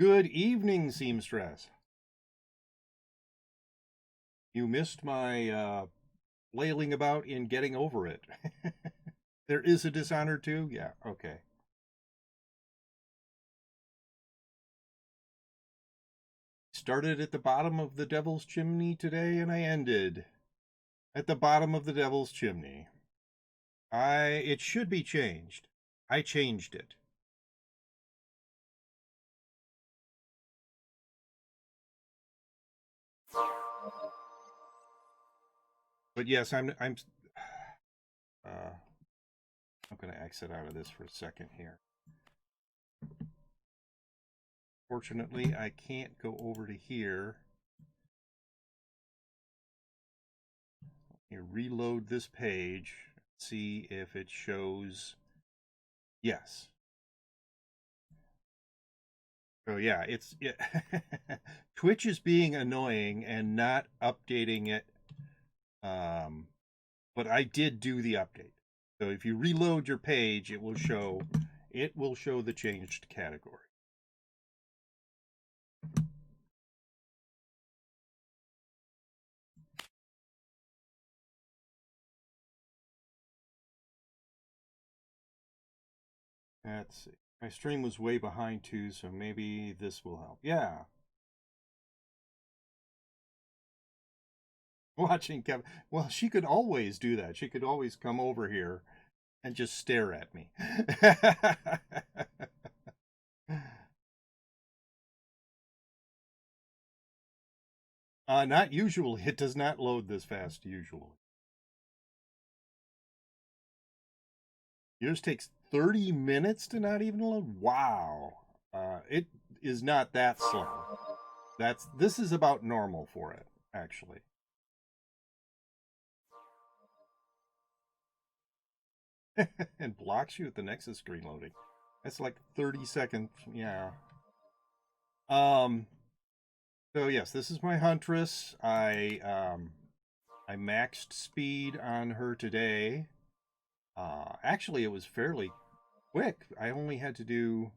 Good evening, seamstress. You missed my flailing about in getting over it. There is a dishonor too? Yeah, okay. Started at the bottom of the devil's chimney today, and I ended at the bottom of the devil's chimney. It should be changed. I changed it. But yes, I'm going to exit out of this for a second here. Fortunately, I can't go over to here. Let me reload this page, see if it shows. Yes. So yeah, Twitch is being annoying and not updating it. But I did do the update. So if you reload your page, it will show the changed category. Let's see. My stream was way behind too, so maybe this will help. Yeah. Watching Kevin. Well, she could always do that. She could always come over here and just stare at me. Not usually. It does not load this fast usually. Yours takes 30 minutes to not even load? Wow. It is not that slow. This is about normal for it, actually. And blocks you at the Nexus screen loading. That's like 30 seconds. Yeah. So yes, this is my Huntress. I maxed speed on her today. Actually, it was fairly quick. I only had to do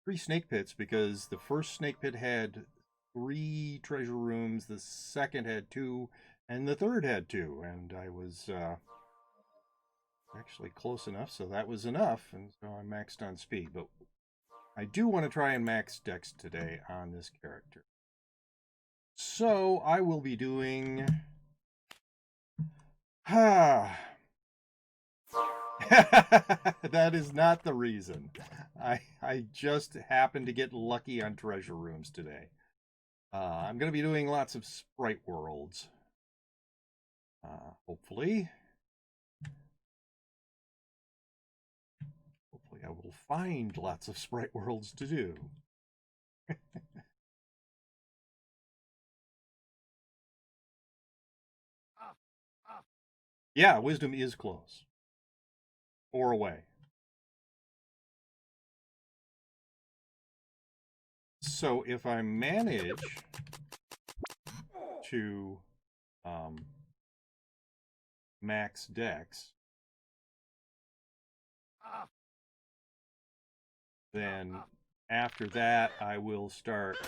3 snake pits because the first snake pit had 3 treasure rooms, the second had 2, and the third had 2. And I was actually close enough, so that was enough, and so I maxed on speed. But I do want to try and max Dex today on this character. So I will be doing... That is not the reason. I just happened to get lucky on treasure rooms today. I'm going to be doing lots of sprite worlds. Hopefully I will find lots of sprite worlds to do. Yeah, wisdom is close. Or away. So if I manage to max Dex, then after that I will start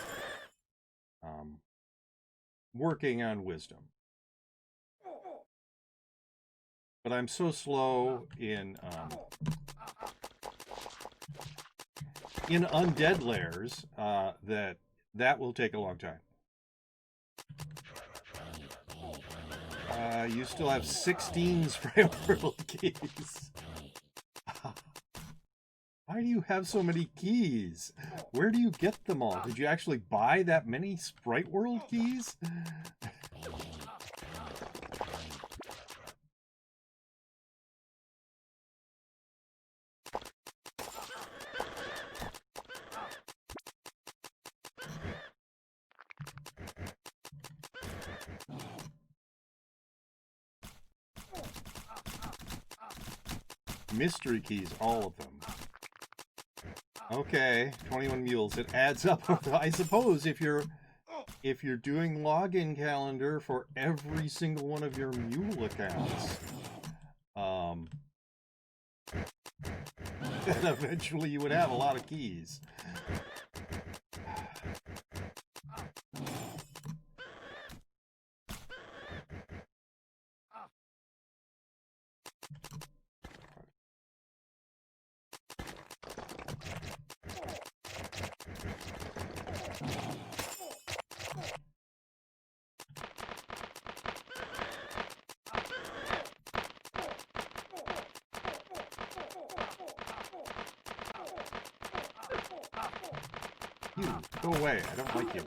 working on wisdom. But I'm so slow in undead lairs that will take a long time. You still have 16 spray world keys. Why do you have so many keys? Where do you get them all? Did you actually buy that many Sprite World keys? Mystery keys, all of them. Okay, 21 mules. It adds up. I suppose if you're doing login calendar for every single one of your mule accounts, then eventually you would have a lot of keys. You, go away. I don't like you.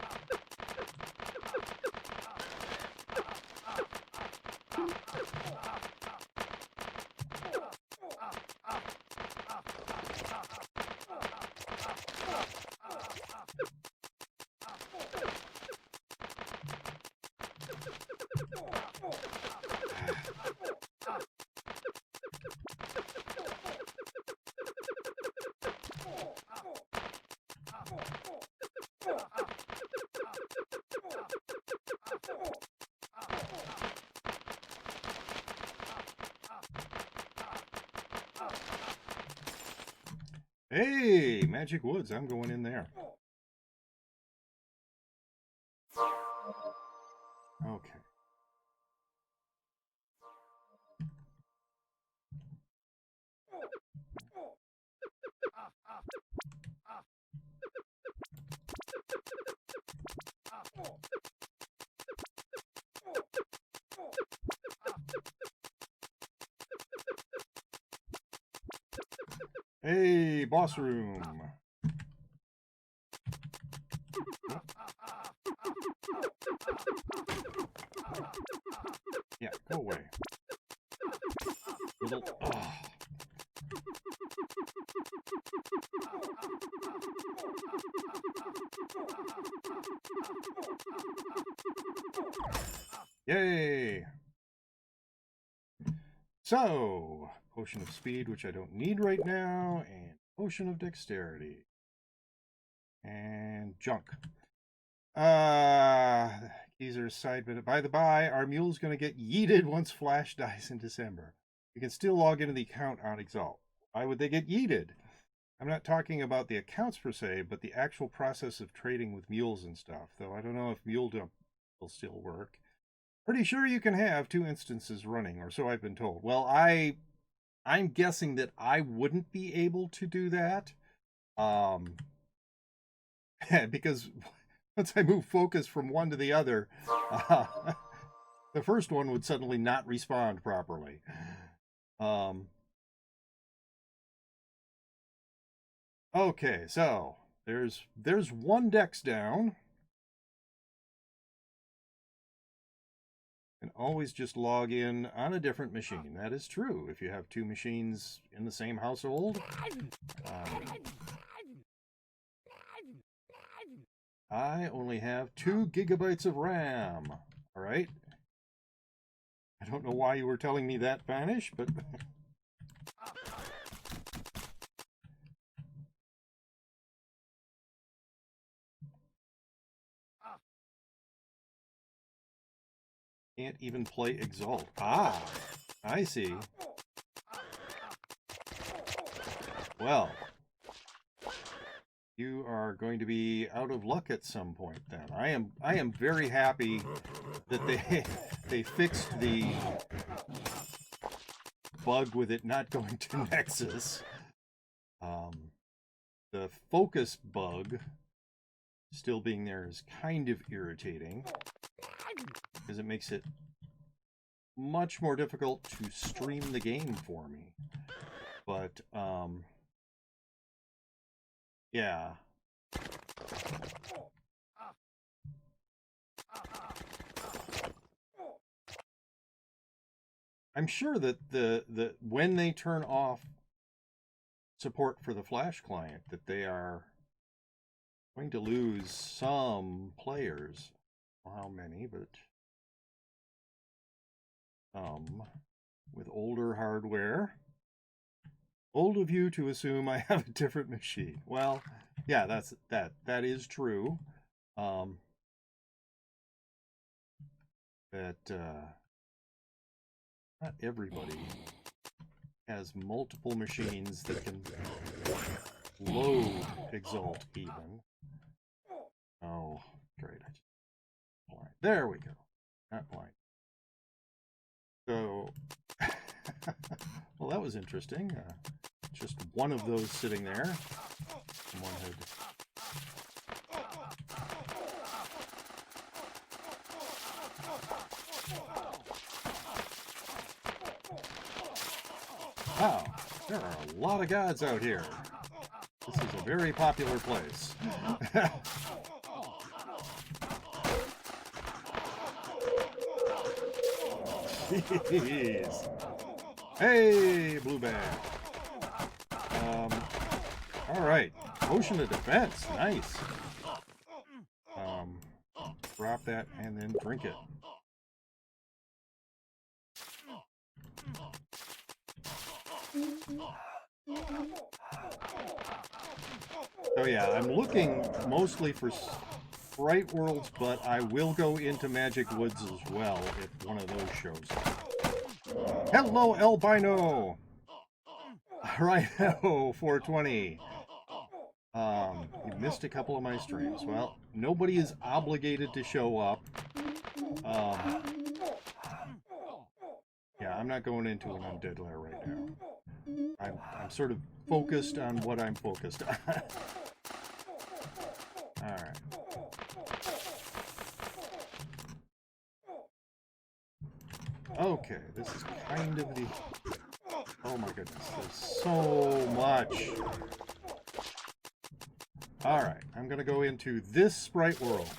Hey, Magic Woods, I'm going in there. Okay. Hey, boss room. Yeah, go away. Little. Oh. Yay! So, potion of speed, which I don't need right now, and potion of dexterity. And junk. Keys are aside, but by the by, our mule's going to get yeeted once Flash dies in December. You can still log into the account on Exalt. Why would they get yeeted? I'm not talking about the accounts per se, but the actual process of trading with mules and stuff, though I don't know if mule dump will still work. Pretty sure you can have 2 instances running, or so I've been told. Well, I'm guessing that I wouldn't be able to do that. Because once I move focus from one to the other, the first one would suddenly not respond properly. Okay, so there's one dex down. And always just log in on a different machine. That is true if you have 2 machines in the same household. I only have 2 gigabytes of RAM. All right. I don't know why you were telling me that, Vanish, but can't even play Exalt. Ah, I see. Well, you are going to be out of luck at some point then. I am very happy that they fixed the bug with it not going to Nexus. The focus bug still being there is kind of irritating because it makes it much more difficult to stream the game for me. But yeah. I'm sure that the when they turn off support for the Flash client, that they are going to lose some players. I don't know how many, but with older hardware. Old of you to assume I have a different machine. Well, yeah, that is true. That not everybody has multiple machines that can load Exalt even. Oh, great. Blind. There we go. Not blind. So, well, that was interesting. Just one of those sitting there. Someone had... Wow, there are a lot of gods out here. This is a very popular place. Jeez. Hey, blue bag. All right. Potion of defense. Nice. Drop that and then drink it. So yeah, I'm looking mostly for Sprite Worlds, but I will go into Magic Woods as well if one of those shows up. Hello, Albino! Rhino 420. You missed a couple of my streams. Well, nobody is obligated to show up. Yeah, I'm not going into an undead lair right now. I'm sort of focused on what I'm focused on. Alright. Okay, this is kind of the... Oh my goodness, there's so much. Alright, I'm going to go into this Sprite World.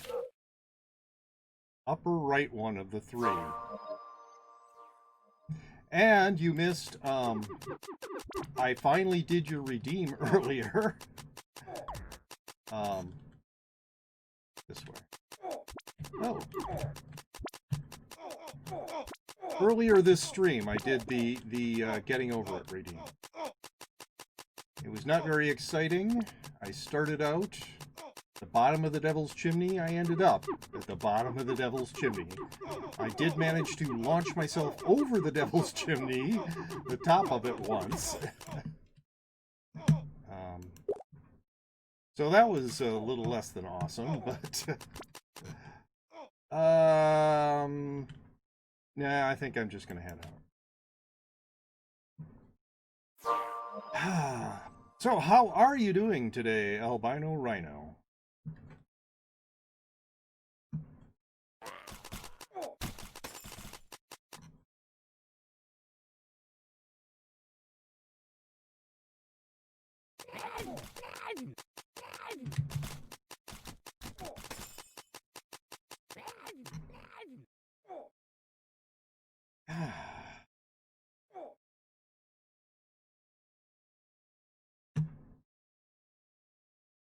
Upper right one of the three. And you missed, I finally did your redeem earlier. This way. Oh. Earlier this stream, I did the getting over it redeem. It was not very exciting. I started out at the bottom of the Devil's Chimney. I ended up at the bottom of the Devil's Chimney. I did manage to launch myself over the Devil's Chimney, the top of it once. So that was a little less than awesome, but... Nah, I think I'm just going to head out. So, how are you doing today, Albino Rhino?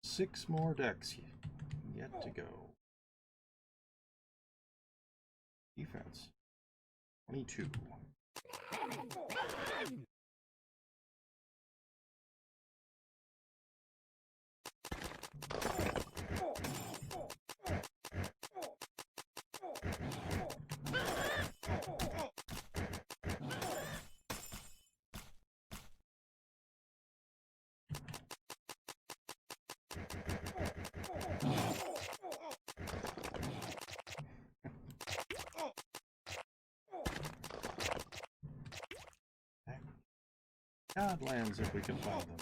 Six more decks yet to go. Defense 22. Godlands if we can find them.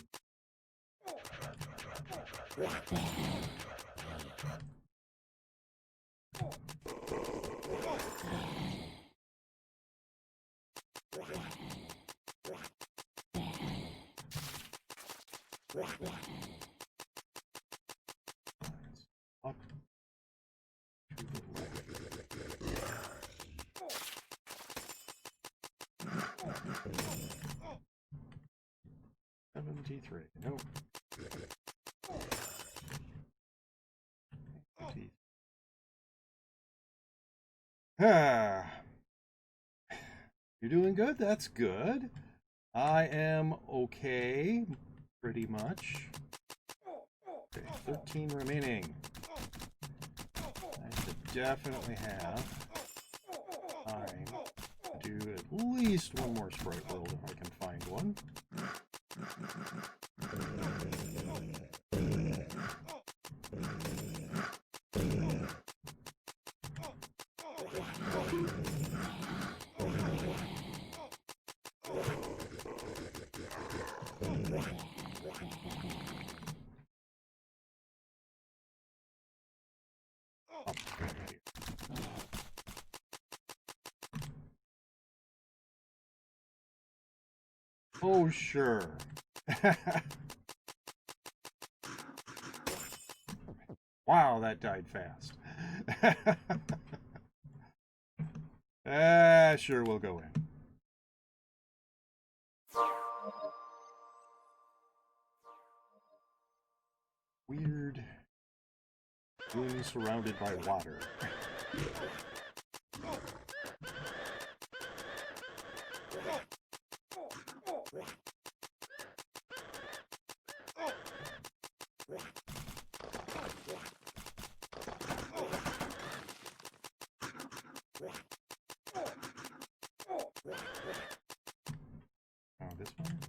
Up to the left. 73. Nope. 80. You're doing good? That's good. I am okay, pretty much. Okay, 13 remaining. I should definitely have time to do at least one more Sprite World if I can find one. Oh, sure. Wow, that died fast. Sure, we'll go in. Weird room surrounded by water. Oh, this one?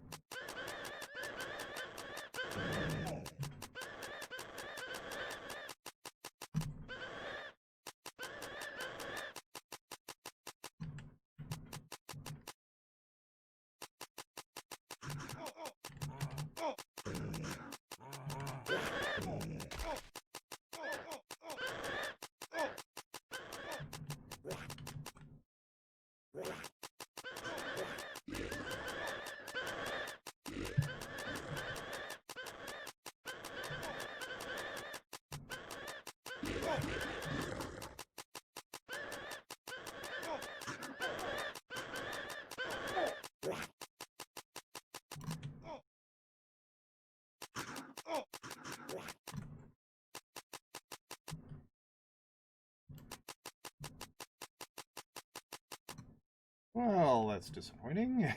Well, that's disappointing.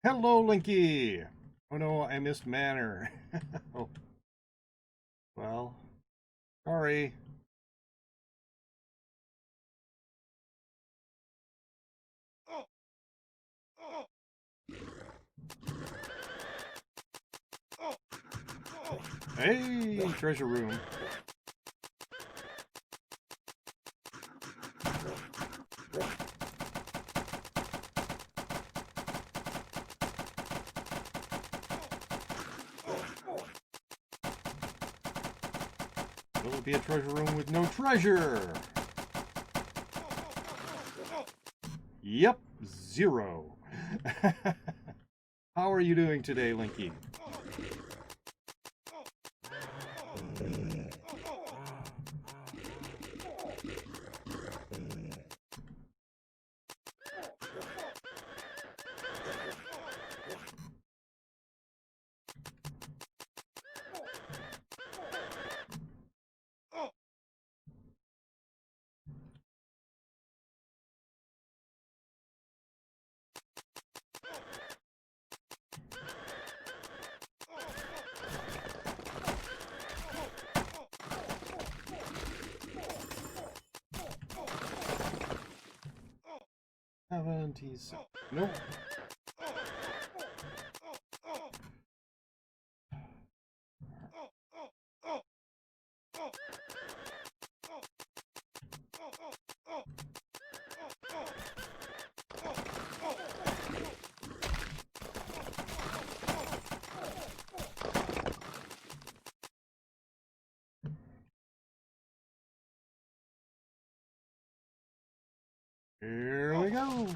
Hello, Linky! Oh no, I missed Manor. Oh. Well, sorry. Hey, treasure room. Will it be a treasure room with no treasure? Yep, 0. How are you doing today, Linky? Nope. Here we go.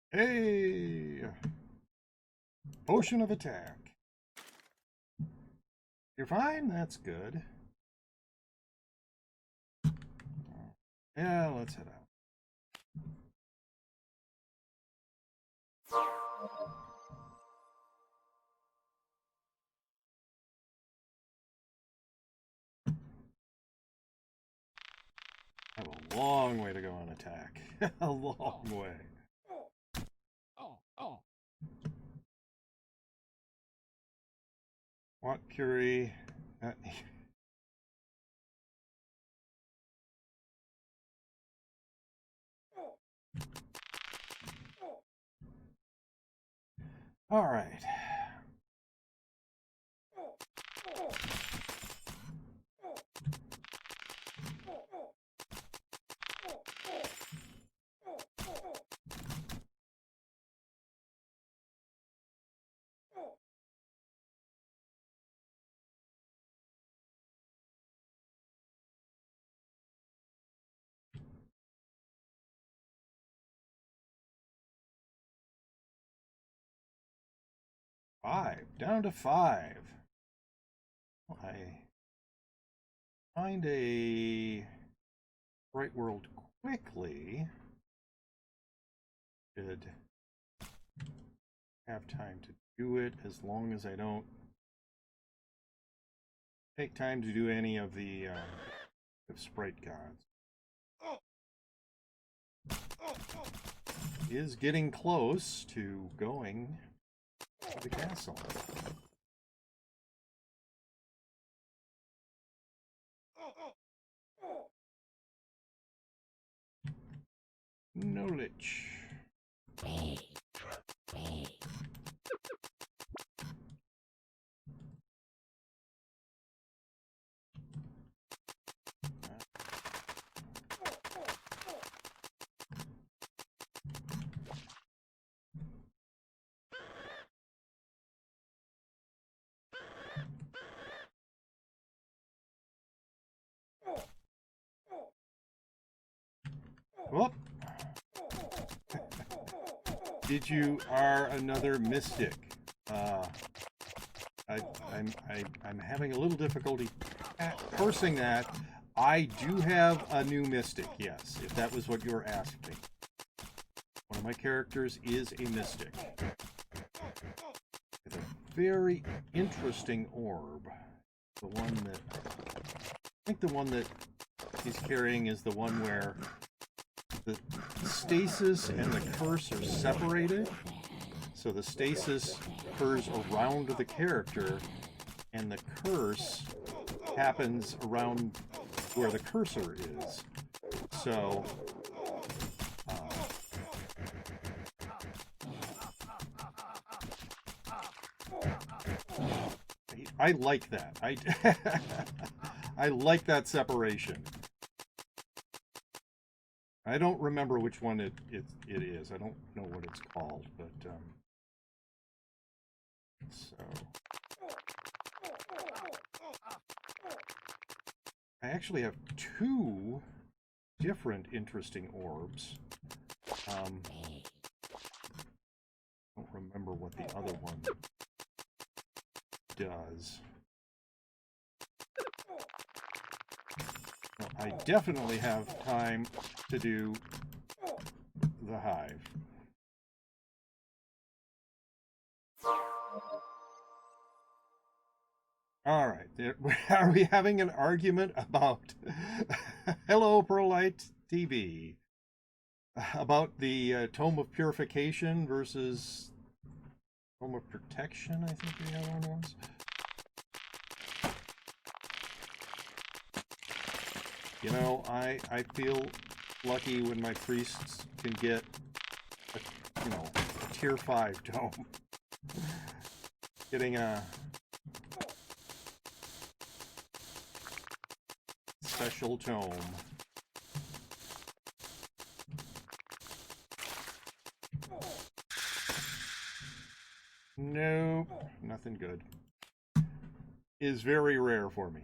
Hey! Potion of attack. You're fine? That's good. Yeah, let's head out. long way to go on attack. A long way. Want Curie. All right. Down to 5. I find a bright world quickly. Should have time to do it as long as I don't take time to do any of the sprite gods. Is getting close to going to the castle. Knowledge. Whoop. Did you are another mystic? I'm having a little difficulty parsing that. I do have a new mystic, yes, if that was what you were asking. One of my characters is a mystic. With a very interesting orb. The one that I think the one that he's carrying is the one where the stasis and the curse are separated. So the stasis occurs around the character, and the curse happens around where the cursor is. So I like that. I like that separation. I don't remember which one it is. I don't know what it's called, but so I actually have 2 different interesting orbs. I don't remember what the other one does. Well, I definitely have time to do the hive. All right, are we having an argument about Hello Perlite TV about the Tome of Purification versus Tome of Protection? I think the other one was. You know, I feel lucky when my priests can get a tier 5 tome. Getting a special tome. Nope, nothing good. Is very rare for me.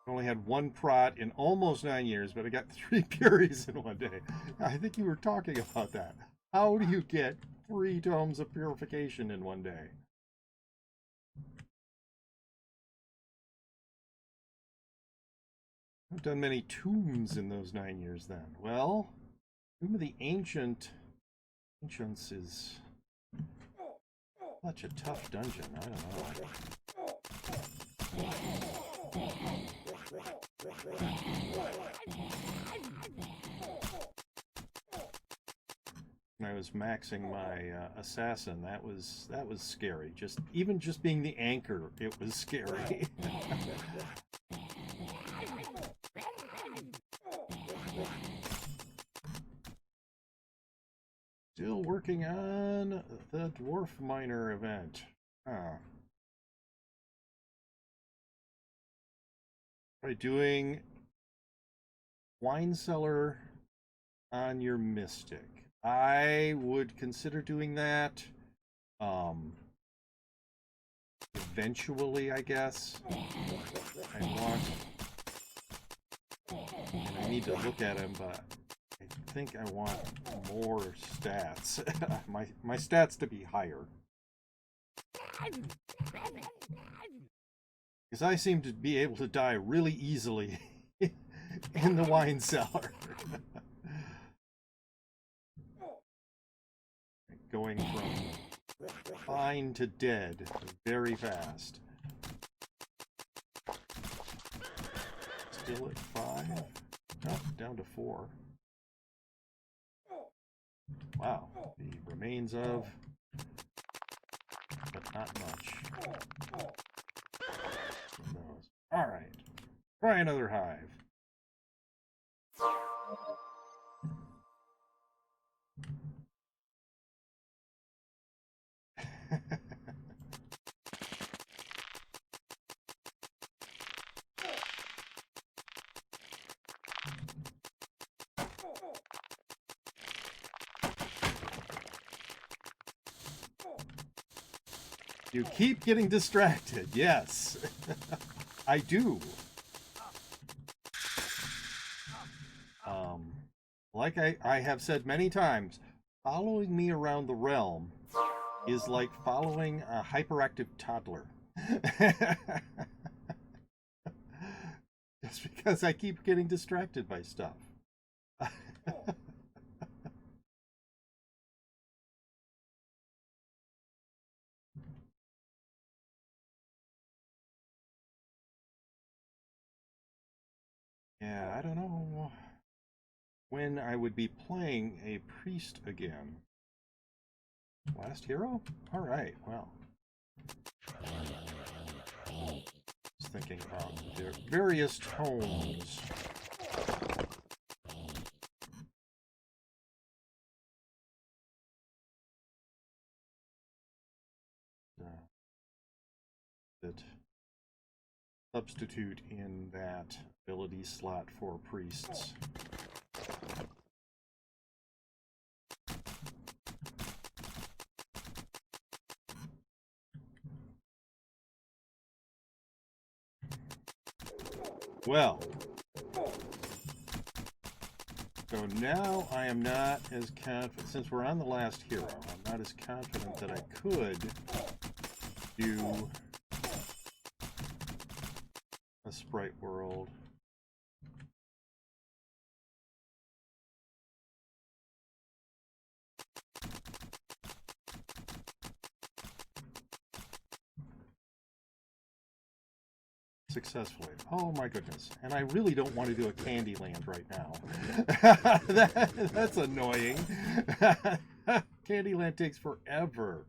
I only had 1 prot in almost 9 years, but I got 3 Puries in one day. I think you were talking about that. How do you get 3 tomes of purification in one day? I've done many tombs in those 9 years then. Well, Tomb of the Ancients is such a tough dungeon. I don't know. When I was maxing my assassin, that was scary. Even just being the anchor, it was scary. Still working on the dwarf miner event. By doing wine cellar on your mystic. I would consider doing that eventually, I guess. I need to look at him, but I think I want more stats. my stats to be higher. Because I seem to be able to die really easily in the wine cellar. Going from fine to dead very fast. Still at 5? Oh, down to 4. Wow, the remains of, but not much. Alright, try another hive. You keep getting distracted, yes. I do. Like I have said many times, following me around the realm is like following a hyperactive toddler. Just because I keep getting distracted by stuff. Yeah, I don't know when I would be playing a priest again. Last hero? Alright, well. Just thinking about their various tones. That substitute in that ability slot for priests. Well, so now I am not as confident, since we're on the last hero, I'm not as confident that I could do a sprite world. Successfully. Oh my goodness. And I really don't want to do a Candyland right now. That's annoying. Candyland takes forever.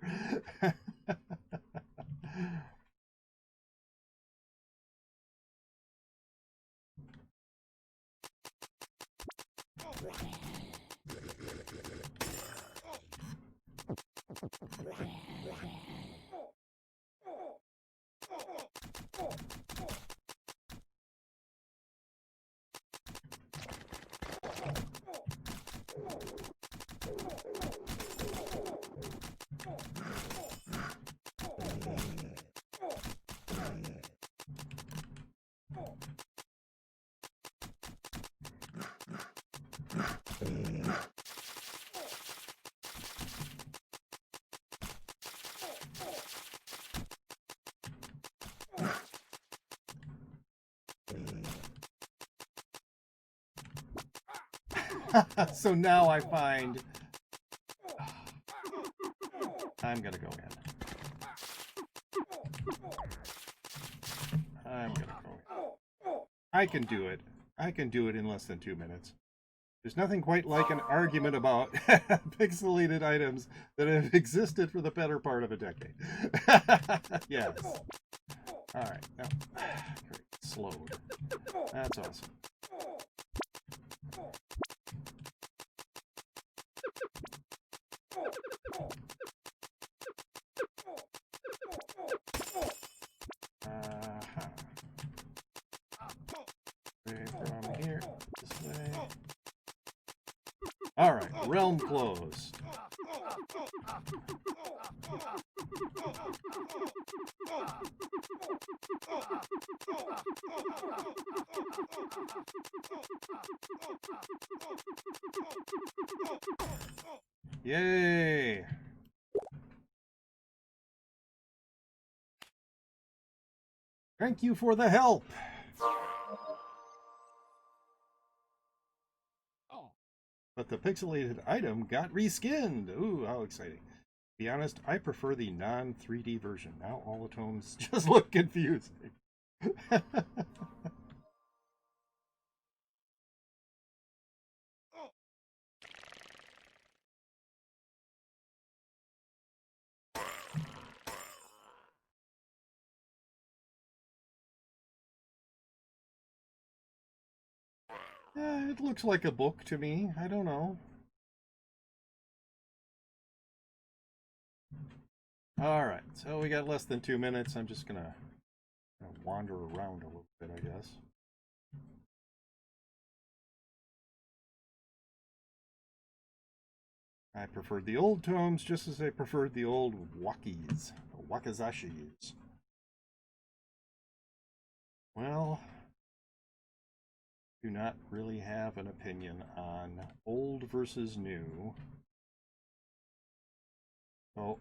So now I find I'm gonna go in. I'm gonna go in. I can do it. I can do it in less than 2 minutes. There's nothing quite like an argument about pixelated items that have existed for the better part of a decade. Yes. All right. Now, slowed. That's awesome. From here, this way. All right, realm closed. Yay! Thank you for the help. But the pixelated item got reskinned. Ooh, how exciting. To be honest, I prefer the non-3D version. Now all the tomes just look confusing. It looks like a book to me. I don't know. All right, so we got less than 2 minutes. I'm just gonna wander around a little bit, I guess. I preferred the old tomes just as I preferred the old wakis, wakizashis. Well, do not really have an opinion on old versus new. So,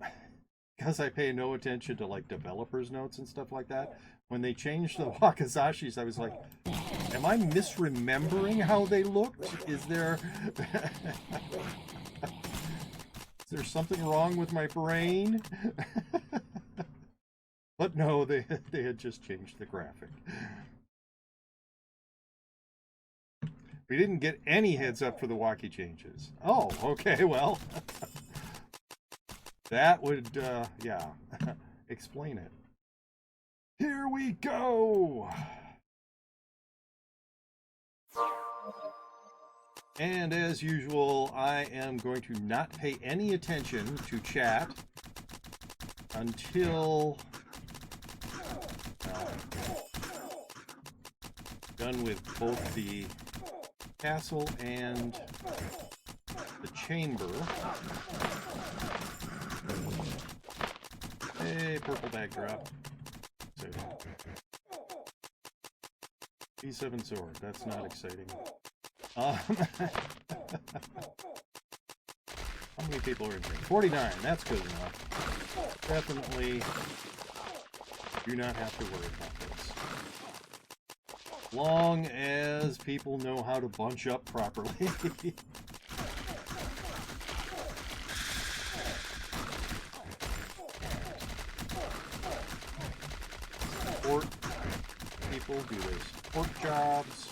because I pay no attention to like developers' notes and stuff like that, when they changed the wakizashis, I was like, am I misremembering how they looked? Is there something wrong with my brain? But no, they had just changed the graphic. We didn't get any heads up for the Waki changes. Oh, okay, well. That would, yeah, explain it. Here we go! And as usual, I am going to not pay any attention to chat until done with both the castle and the chamber. Hey, purple bag drop. So, D7 sword. That's not exciting. How many people are in here? 49. That's good enough. Definitely do not have to worry about this. Long as people know how to bunch up properly. Support people do their support jobs.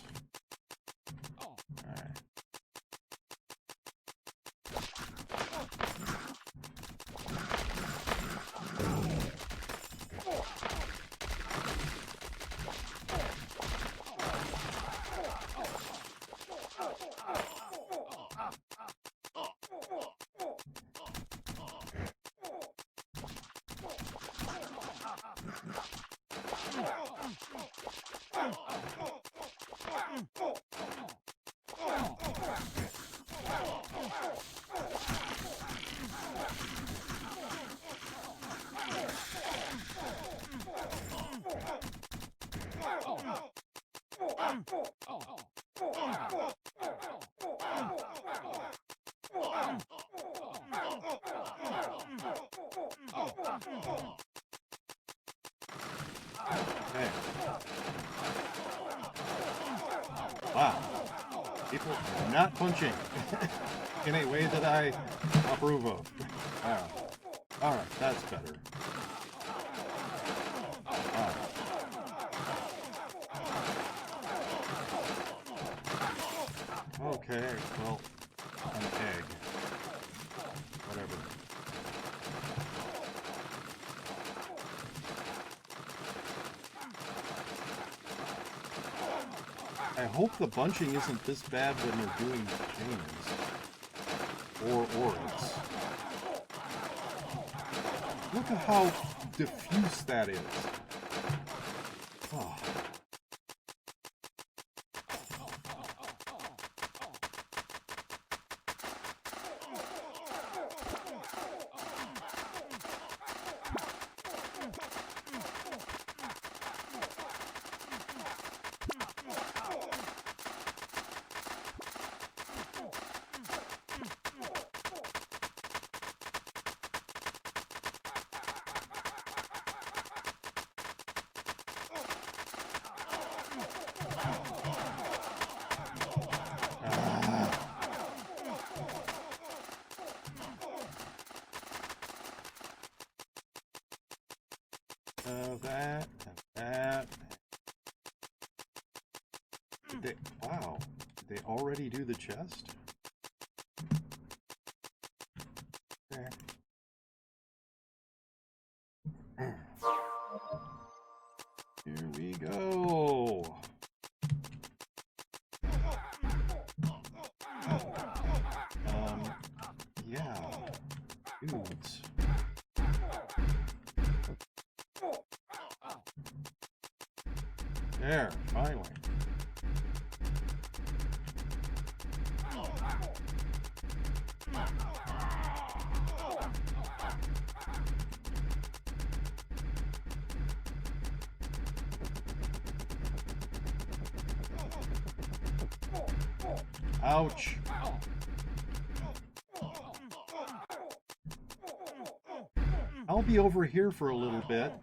Wow. People not punching in a way that I approve of. Alright, that's better. Okay, well, an egg. Whatever. I hope the bunching isn't this bad when they're doing chains. Or it's. Look at how diffuse that is. Oh. That and that. Wow. Did they already do the chest? Okay. Here we go. Yeah. Dudes. There, finally. Ouch. I'll be over here for a little bit.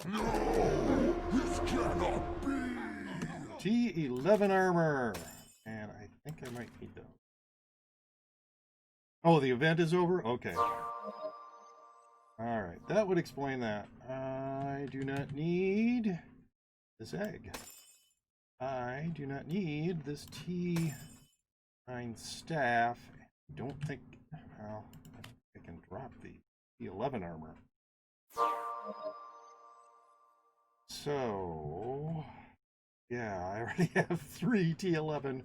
No, this cannot be. T11 armor. And I think I might need those. Oh, the event is over? Okay. Alright, that would explain that. I do not need this egg. I do not need this T9 staff. I don't think, well, I can drop the T11 armor. So, yeah, I already have 3 T11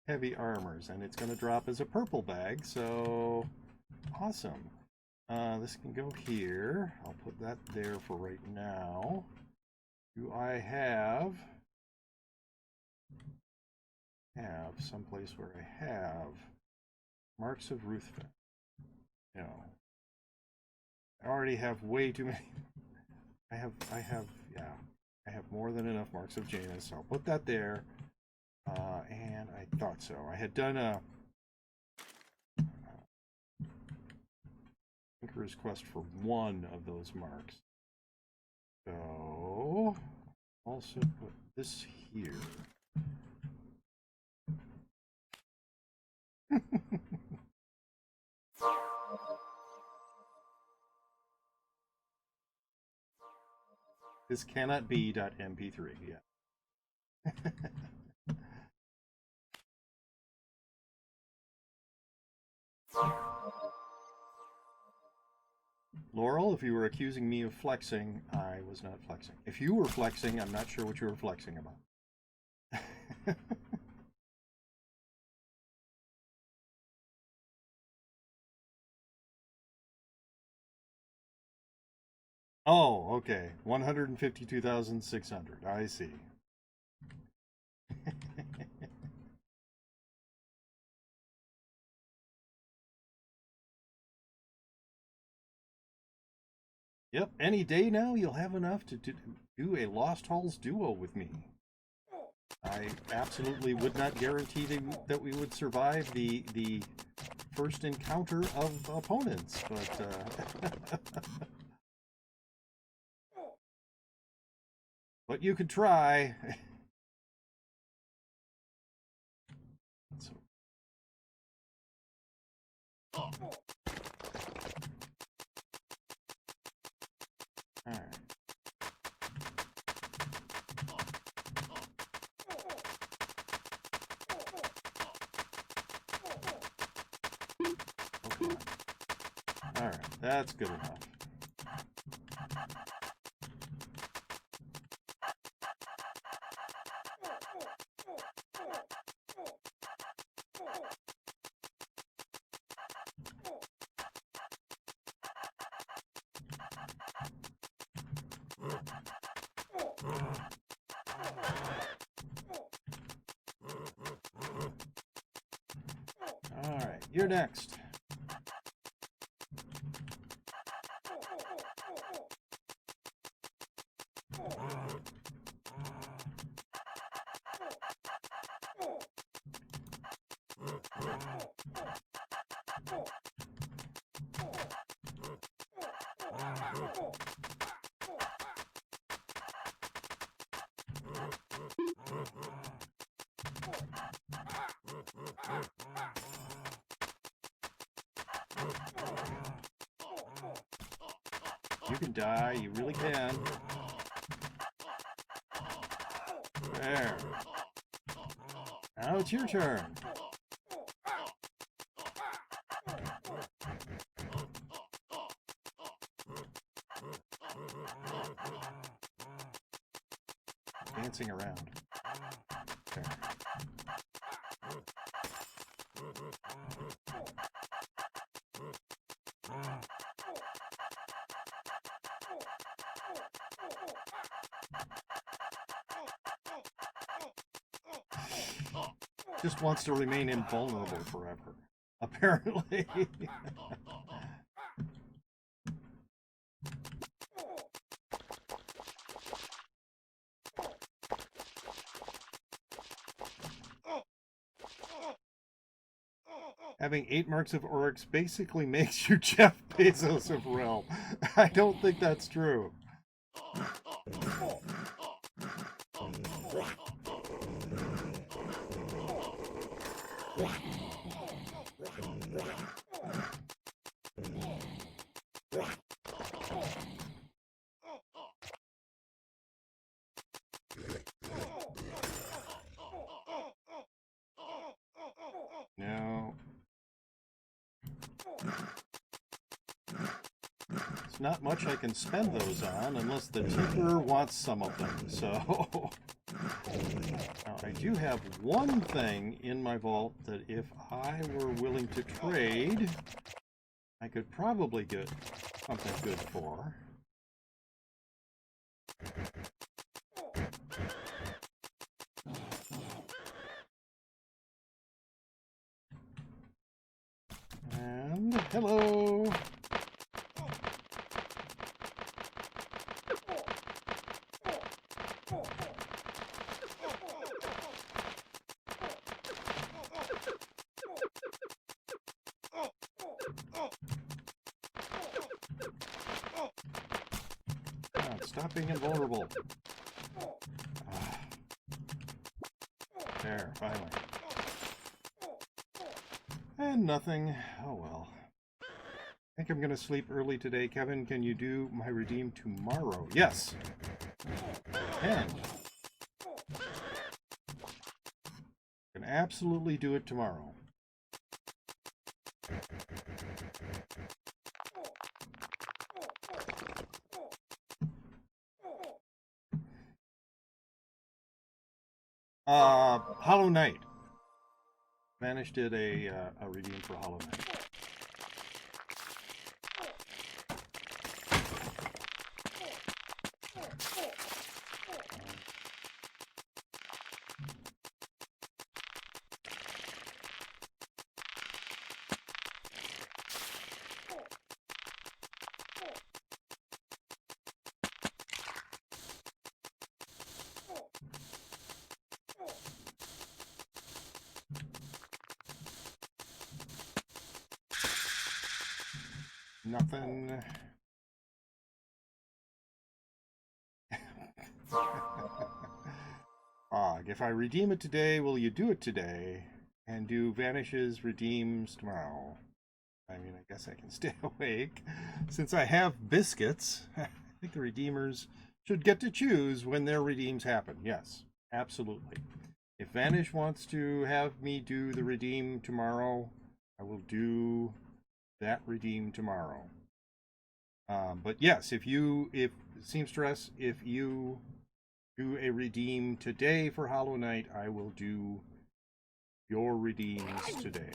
heavy armors, and it's going to drop as a purple bag, so awesome. This can go here. I'll put that there for right now. Do I have someplace where I have marks of Ruthven? No. I already have way too many. I have more than enough marks of Janus. So I'll put that there. And I thought so. I had done a Tinker's Quest for one of those marks. So also put this here. This cannot be .mp3, yeah. Laurel, if you were accusing me of flexing, I was not flexing. If you were flexing, I'm not sure what you were flexing about. Oh, okay. 152,600. I see. Yep, any day now you'll have enough to do a Lost Halls duo with me. I absolutely would not guarantee that we would survive the first encounter of opponents, but but you could try. Alright. There, that's good enough. All right, you're next. You can die, you really can. There. Now it's your turn. Dancing around. There. Just wants to remain invulnerable forever, apparently. Having 8 marks of Oryx basically makes you Jeff Bezos of Realm. I don't think that's true. No. There's not much I can spend those on unless the Tinkerer wants some of them, so... Now, I do have one thing in my vault that if I were willing to trade, I could probably get something good for. And hello! Stop being invulnerable. There, finally. And nothing. Oh well. I think I'm going to sleep early today. Kevin, can you do my redeem tomorrow? Yes. And can absolutely do it tomorrow. Hollow Knight. Vanish did a redeem for Hollow Knight. Nothing. If I redeem it today, will you do it today? And do Vanishes redeems tomorrow? I mean, I guess I can stay awake. Since I have biscuits, I think the redeemers should get to choose when their redeems happen. Yes, absolutely. If Vanish wants to have me do the redeem tomorrow, I will do that redeem tomorrow. But yes, if Seamstress, if you do a redeem today for Hollow Knight, I will do your redeems today.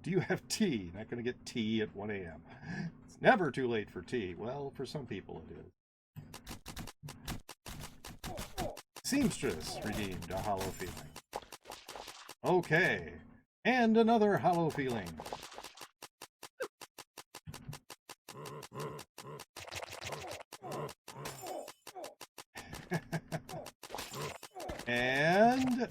Do you have tea? Not going to get tea at 1 a.m. It's never too late for tea. Well, for some people it is. Seamstress redeemed a hollow feeling. Okay, and another hollow feeling. And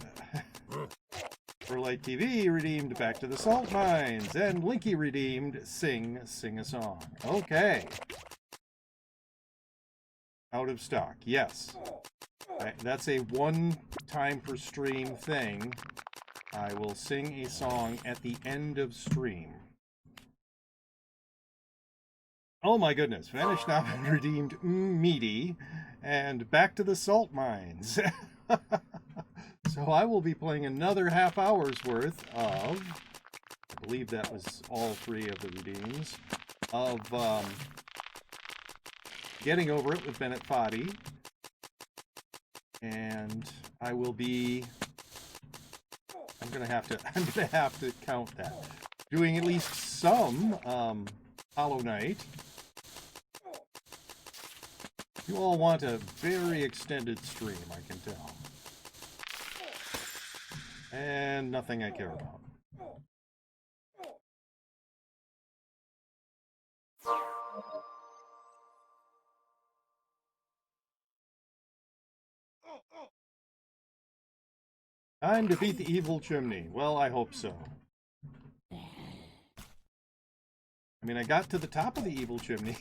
for Light TV redeemed Back to the Salt Mines, and Linky redeemed Sing a Song. Okay. Out of stock, yes. That's a one time per stream thing. I will sing a song at the end of stream. Oh my goodness, Vanished Now and redeemed Meaty, and Back to the Salt Mines. So I will be playing another half hour's worth of, I believe that was all three of the redeems, of Getting Over It with Bennett Foddy. And I will be, I'm gonna have to count that. Doing at least some Hollow Knight. You all want a very extended stream, I can tell. And nothing I care about. Time to beat the evil chimney. Well, I hope so. I mean, I got to the top of the evil chimney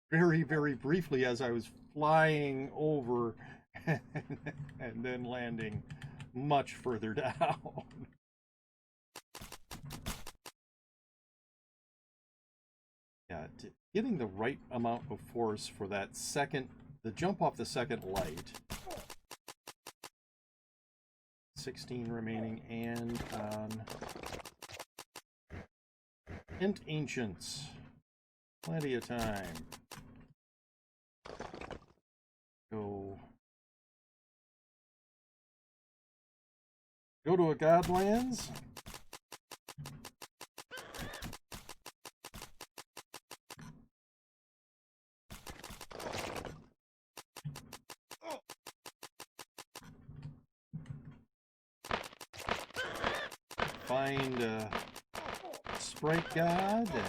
very, very briefly as I was flying over and then landing much further down. Yeah, getting the right amount of force for that the jump off the second light. 16 remaining, and Int Ancients. Plenty of time. Go to a Godlands. Find a Sprite God and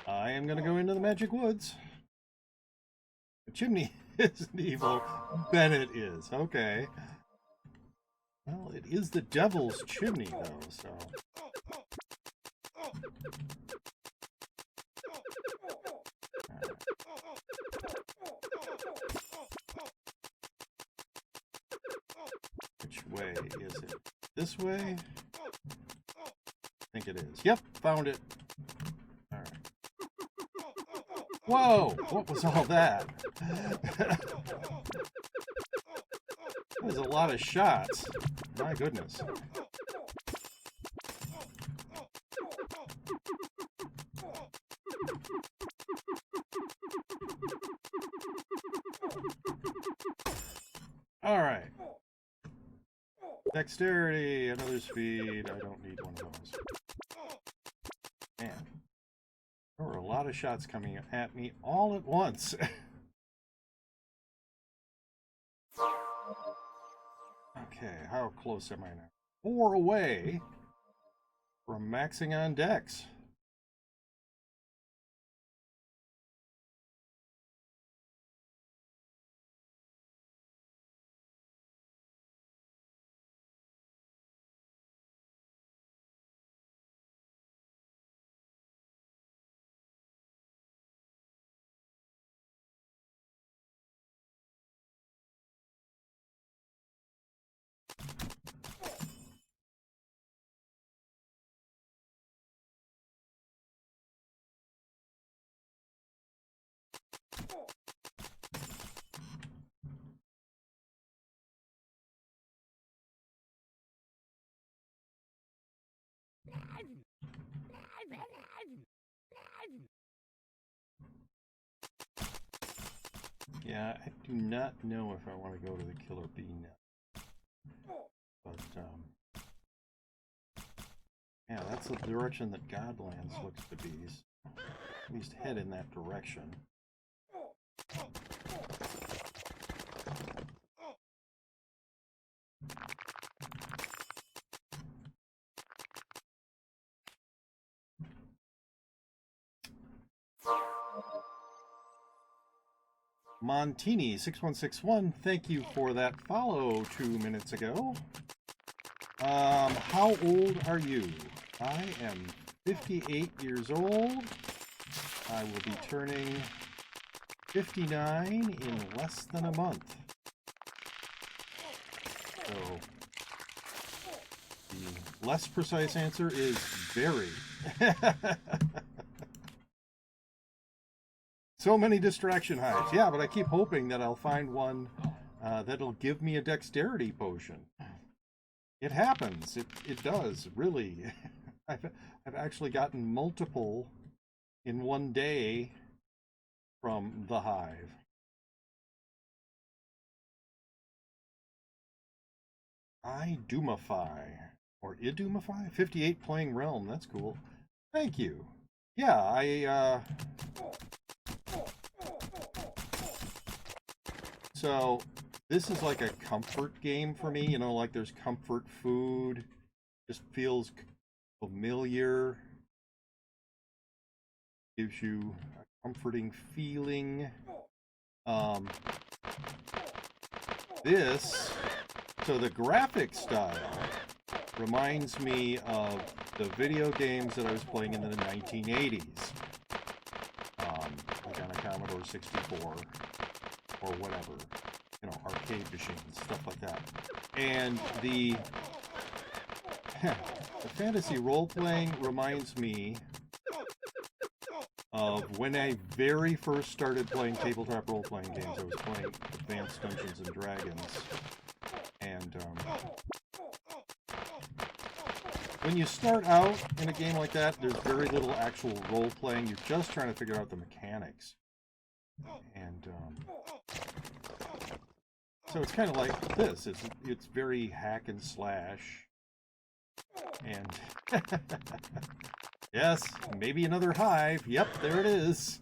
I am going to go into the Magic Woods. The chimney isn't evil. Bennett is. Okay. Well, it is the devil's chimney, though, so... Which way is it? This way? I think it is. Yep, found it. Alright. Whoa! What was all that? That was a lot of shots. My goodness. Alright. Dexterity, another speed. I don't need one of those. Man. There were a lot of shots coming at me all at once. Okay, how close am I now? 4 away from maxing on Dex. Yeah, I do not know if I want to go to the Killer Bee now. But, yeah, that's the direction that Godlands looks to be. At least head in that direction. Montini6161, thank you for that follow 2 minutes ago. How old are you? I am 58 years old. I will be turning 59 in less than a month. So, the less precise answer is very. So many distraction hives. Yeah, but I keep hoping that I'll find one that'll give me a dexterity potion. It happens. It does, really. I've actually gotten multiple in one day from the hive. Idumify, or Idumify? 58 playing realm, that's cool. Thank you. Yeah, so this is like a comfort game for me, you know, like there's comfort food, just feels familiar, gives you a comforting feeling. So the graphic style reminds me of the video games that I was playing in the 1980s, like on a Commodore 64 or whatever, you know, arcade machines, stuff like that. And the fantasy role-playing reminds me of when I very first started playing tabletop role-playing games. I was playing Advanced Dungeons and Dragons, and when you start out in a game like that, there's very little actual role-playing. You're just trying to figure out the mechanics, and so it's kind of like this. It's very hack and slash, and yes, maybe another hive. Yep, there it is.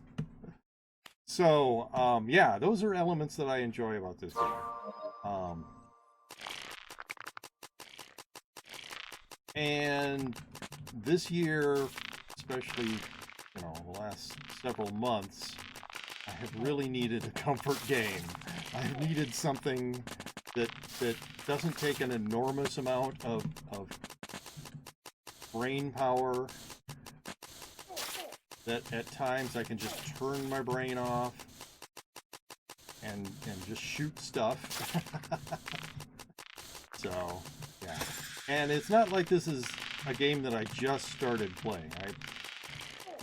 So, yeah, those are elements that I enjoy about this game. And this year, especially, you know, the last several months, I have really needed a comfort game. I've needed something that doesn't take an enormous amount of brain power, that at times I can just turn my brain off and just shoot stuff. So, yeah. And it's not like this is a game that I just started playing.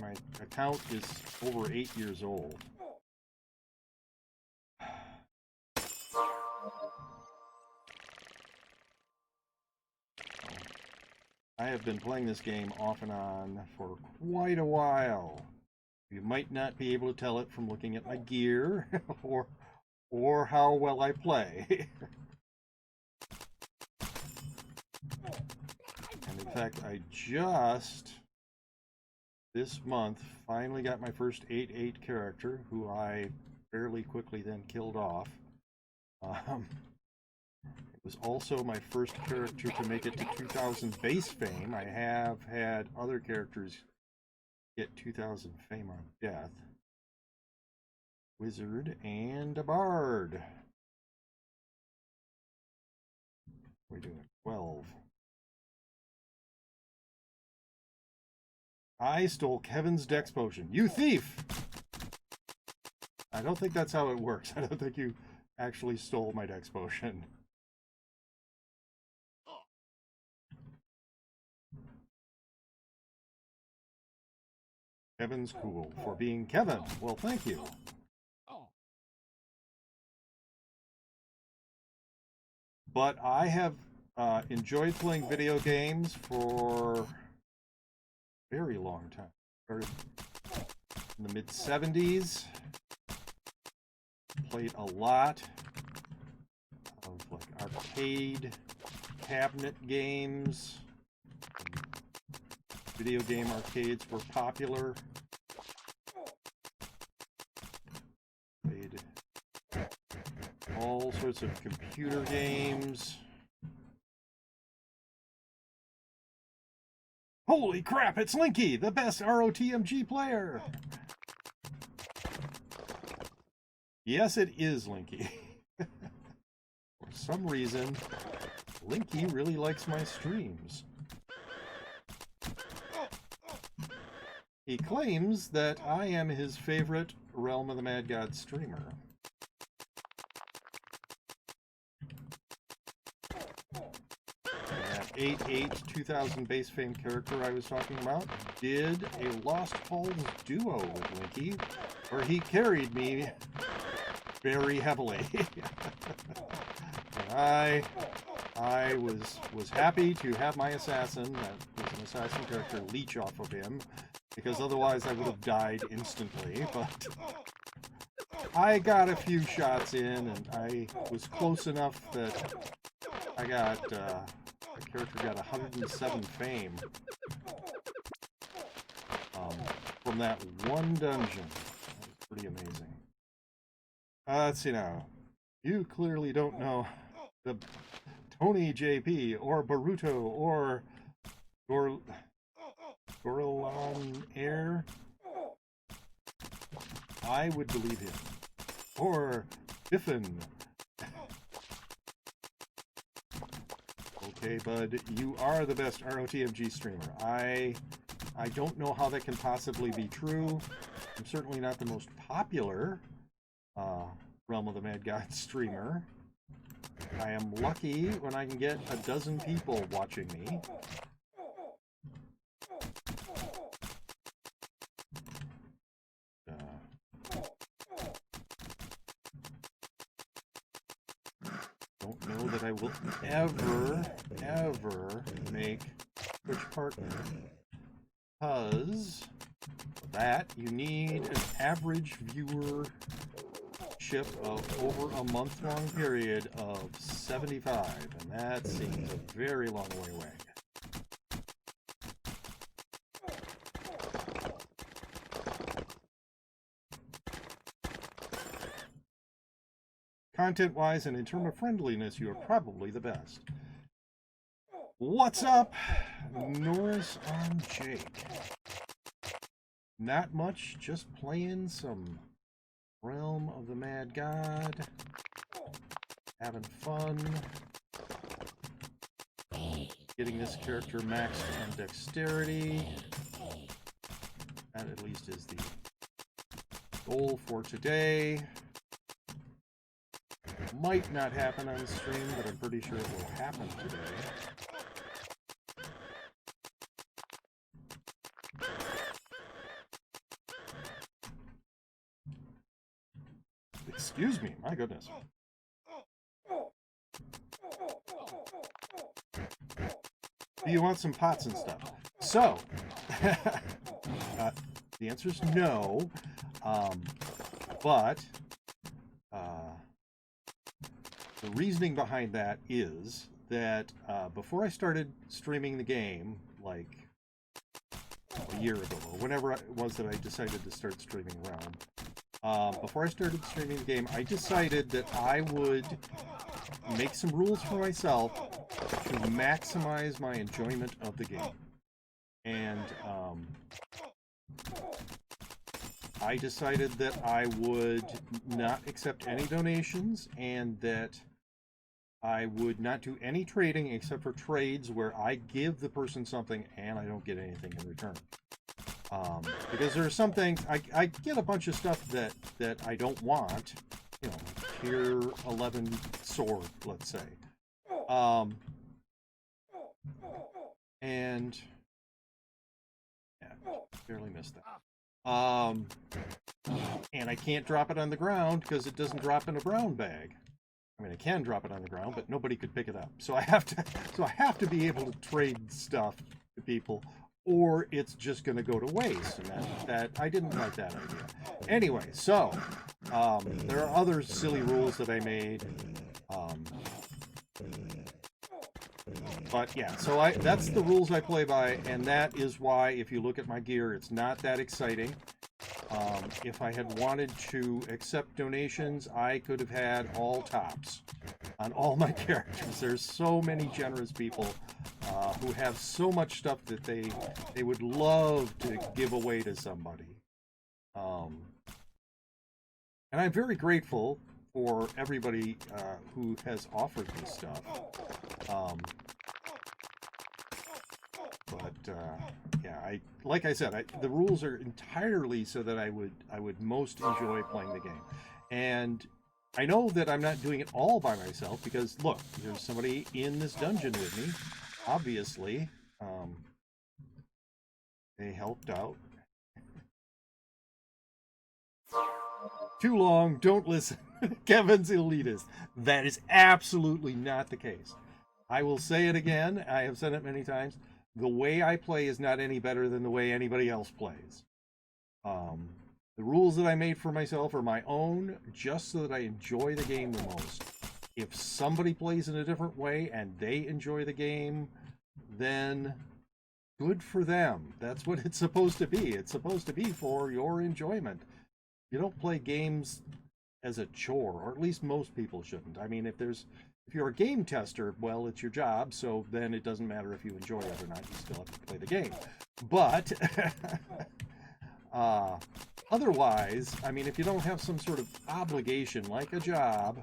My account is over 8 years old. I have been playing this game off and on for quite a while. You might not be able to tell it from looking at my gear or how well I play. And in fact, I just this month finally got my first 8/8 character, who I fairly quickly then killed off. It was also my first character to make it to 2000 base fame. I have had other characters get 2000 fame on death. Wizard and a bard. We're doing 12. I stole Kevin's Dex potion. You thief! I don't think that's how it works. I don't think you actually stole my Dex potion. Kevin's cool for being Kevin. Well, thank you. But I have enjoyed playing video games for a very long time. Started in the mid-70s. Played a lot of like arcade cabinet games. Video game arcades were popular. Played all sorts of computer games. Holy crap, it's Linky, the best ROTMG player! Yes, it is Linky. For some reason, Linky really likes my streams. He claims that I am his favorite Realm of the Mad God streamer. That 8-8 2000 base fame character I was talking about did a Lost Halls duo with Linky, where he carried me very heavily. And I was happy to have my assassin, that was an assassin character, leech off of him, because otherwise I would have died instantly. But I got a few shots in, and I was close enough that I got the character got 107 fame from that one dungeon. That was pretty amazing. Let's see now. You clearly don't know the Tony JP or Baruto or Gorillon Air. I would believe him. Or Biffin. Okay, bud, you are the best ROTMG streamer. I don't know how that can possibly be true. I'm certainly not the most popular Realm of the Mad God streamer. I am lucky when I can get a dozen people watching me. Don't know that I will ever make Twitch partner, because for that you need an average viewership of over a month-long period of 75, and that seems a very long way away. Content-wise and in terms of friendliness, you are probably the best. What's up? Norris on Jake. Not much, just playing some Realm of the Mad God. Having fun. Getting this character maxed on Dexterity. That at least is the goal for today. Might not happen on stream, but I'm pretty sure it will happen today. Excuse me, my goodness. Do you want some pots and stuff? So, the answer is no, but the reasoning behind that is that before I started streaming the game, like a year ago, or whenever it was that I decided to start streaming Realm, before I started streaming the game, I decided that I would make some rules for myself to maximize my enjoyment of the game. And I decided that I would not accept any donations and that I would not do any trading except for trades where I give the person something and I don't get anything in return. Because there are some things, I get a bunch of stuff that I don't want, you know, tier 11 sword, let's say. And, yeah, barely missed that. And I can't drop it on the ground because it doesn't drop in a brown bag. I mean, I can drop it on the ground, but nobody could pick it up. So I have to be able to trade stuff to people, or it's just going to go to waste. And that I didn't like that idea. Anyway, so there are other silly rules that I made. But yeah, so that's the rules I play by, and that is why, if you look at my gear, it's not that exciting. If I had wanted to accept donations, I could have had all tops on all my characters. There's so many generous people who have so much stuff that they would love to give away to somebody. And I'm very grateful for everybody who has offered me stuff. Yeah, like I said, the rules are entirely so that I would most enjoy playing the game. And I know that I'm not doing it all by myself because, look, there's somebody in this dungeon with me. Obviously, they helped out. Too long, don't listen. Kevin's elitist. That is absolutely not the case. I will say it again. I have said it many times. The way I play is not any better than the way anybody else plays. The rules that I made for myself are my own, just so that I enjoy the game the most. If somebody plays in a different way and they enjoy the game, then good for them. That's what it's supposed to be. It's supposed to be for your enjoyment. You don't play games as a chore, or at least most people shouldn't. I mean, if you're a game tester, well, it's your job, so then it doesn't matter if you enjoy it or not. You still have to play the game. But otherwise, I mean, if you don't have some sort of obligation like a job,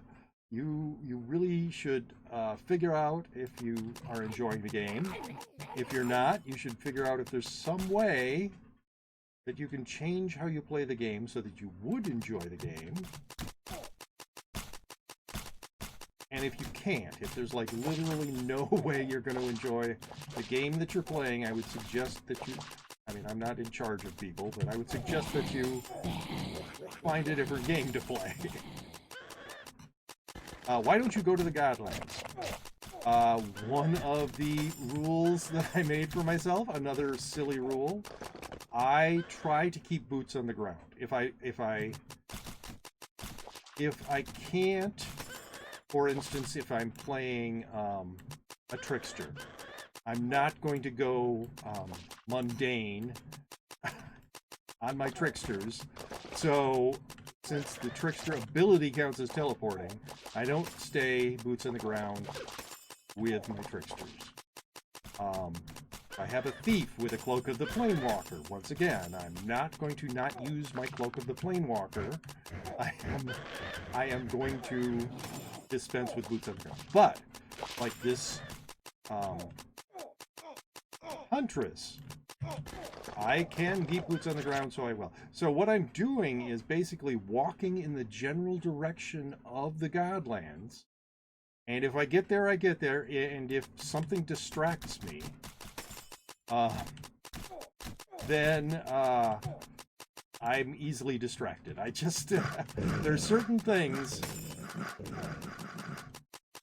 you really should figure out if you are enjoying the game. If you're not, you should figure out if there's some way that you can change how you play the game so that you would enjoy the game. And if you can't, if there's like literally no way you're going to enjoy the game that you're playing, I would suggest that you, I mean, I'm not in charge of people, but I would suggest that you find a different game to play. Why don't you go to the Godlands? One of the rules that I made for myself, another silly rule, I try to keep boots on the ground. If I can't, for instance, if I'm playing a trickster, I'm not going to go mundane on my tricksters. So, since the trickster ability counts as teleporting, I don't stay boots on the ground with my tricksters. I have a thief with a Cloak of the Planewalker. Once again, I'm not going to not use my Cloak of the Planewalker. I am going to dispense with boots on the ground. But, like this Huntress, I can keep boots on the ground, so I will. So what I'm doing is basically walking in the general direction of the Godlands. And if I get there, I get there. And if something distracts me, then I'm easily distracted. I just, there's certain things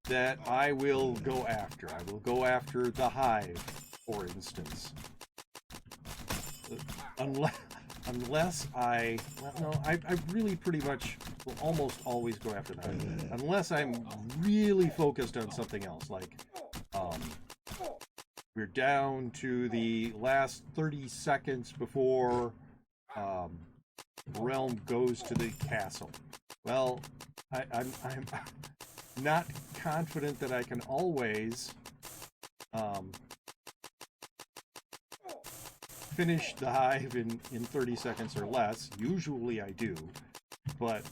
that I will go after. I will go after the hive, for instance. Unless I really pretty much will almost always go after that. Unless I'm really focused on something else, like we're down to the last 30 seconds before Realm goes to the castle. Well, not confident that I can always finish the hive in 30 seconds or less. Usually I do, but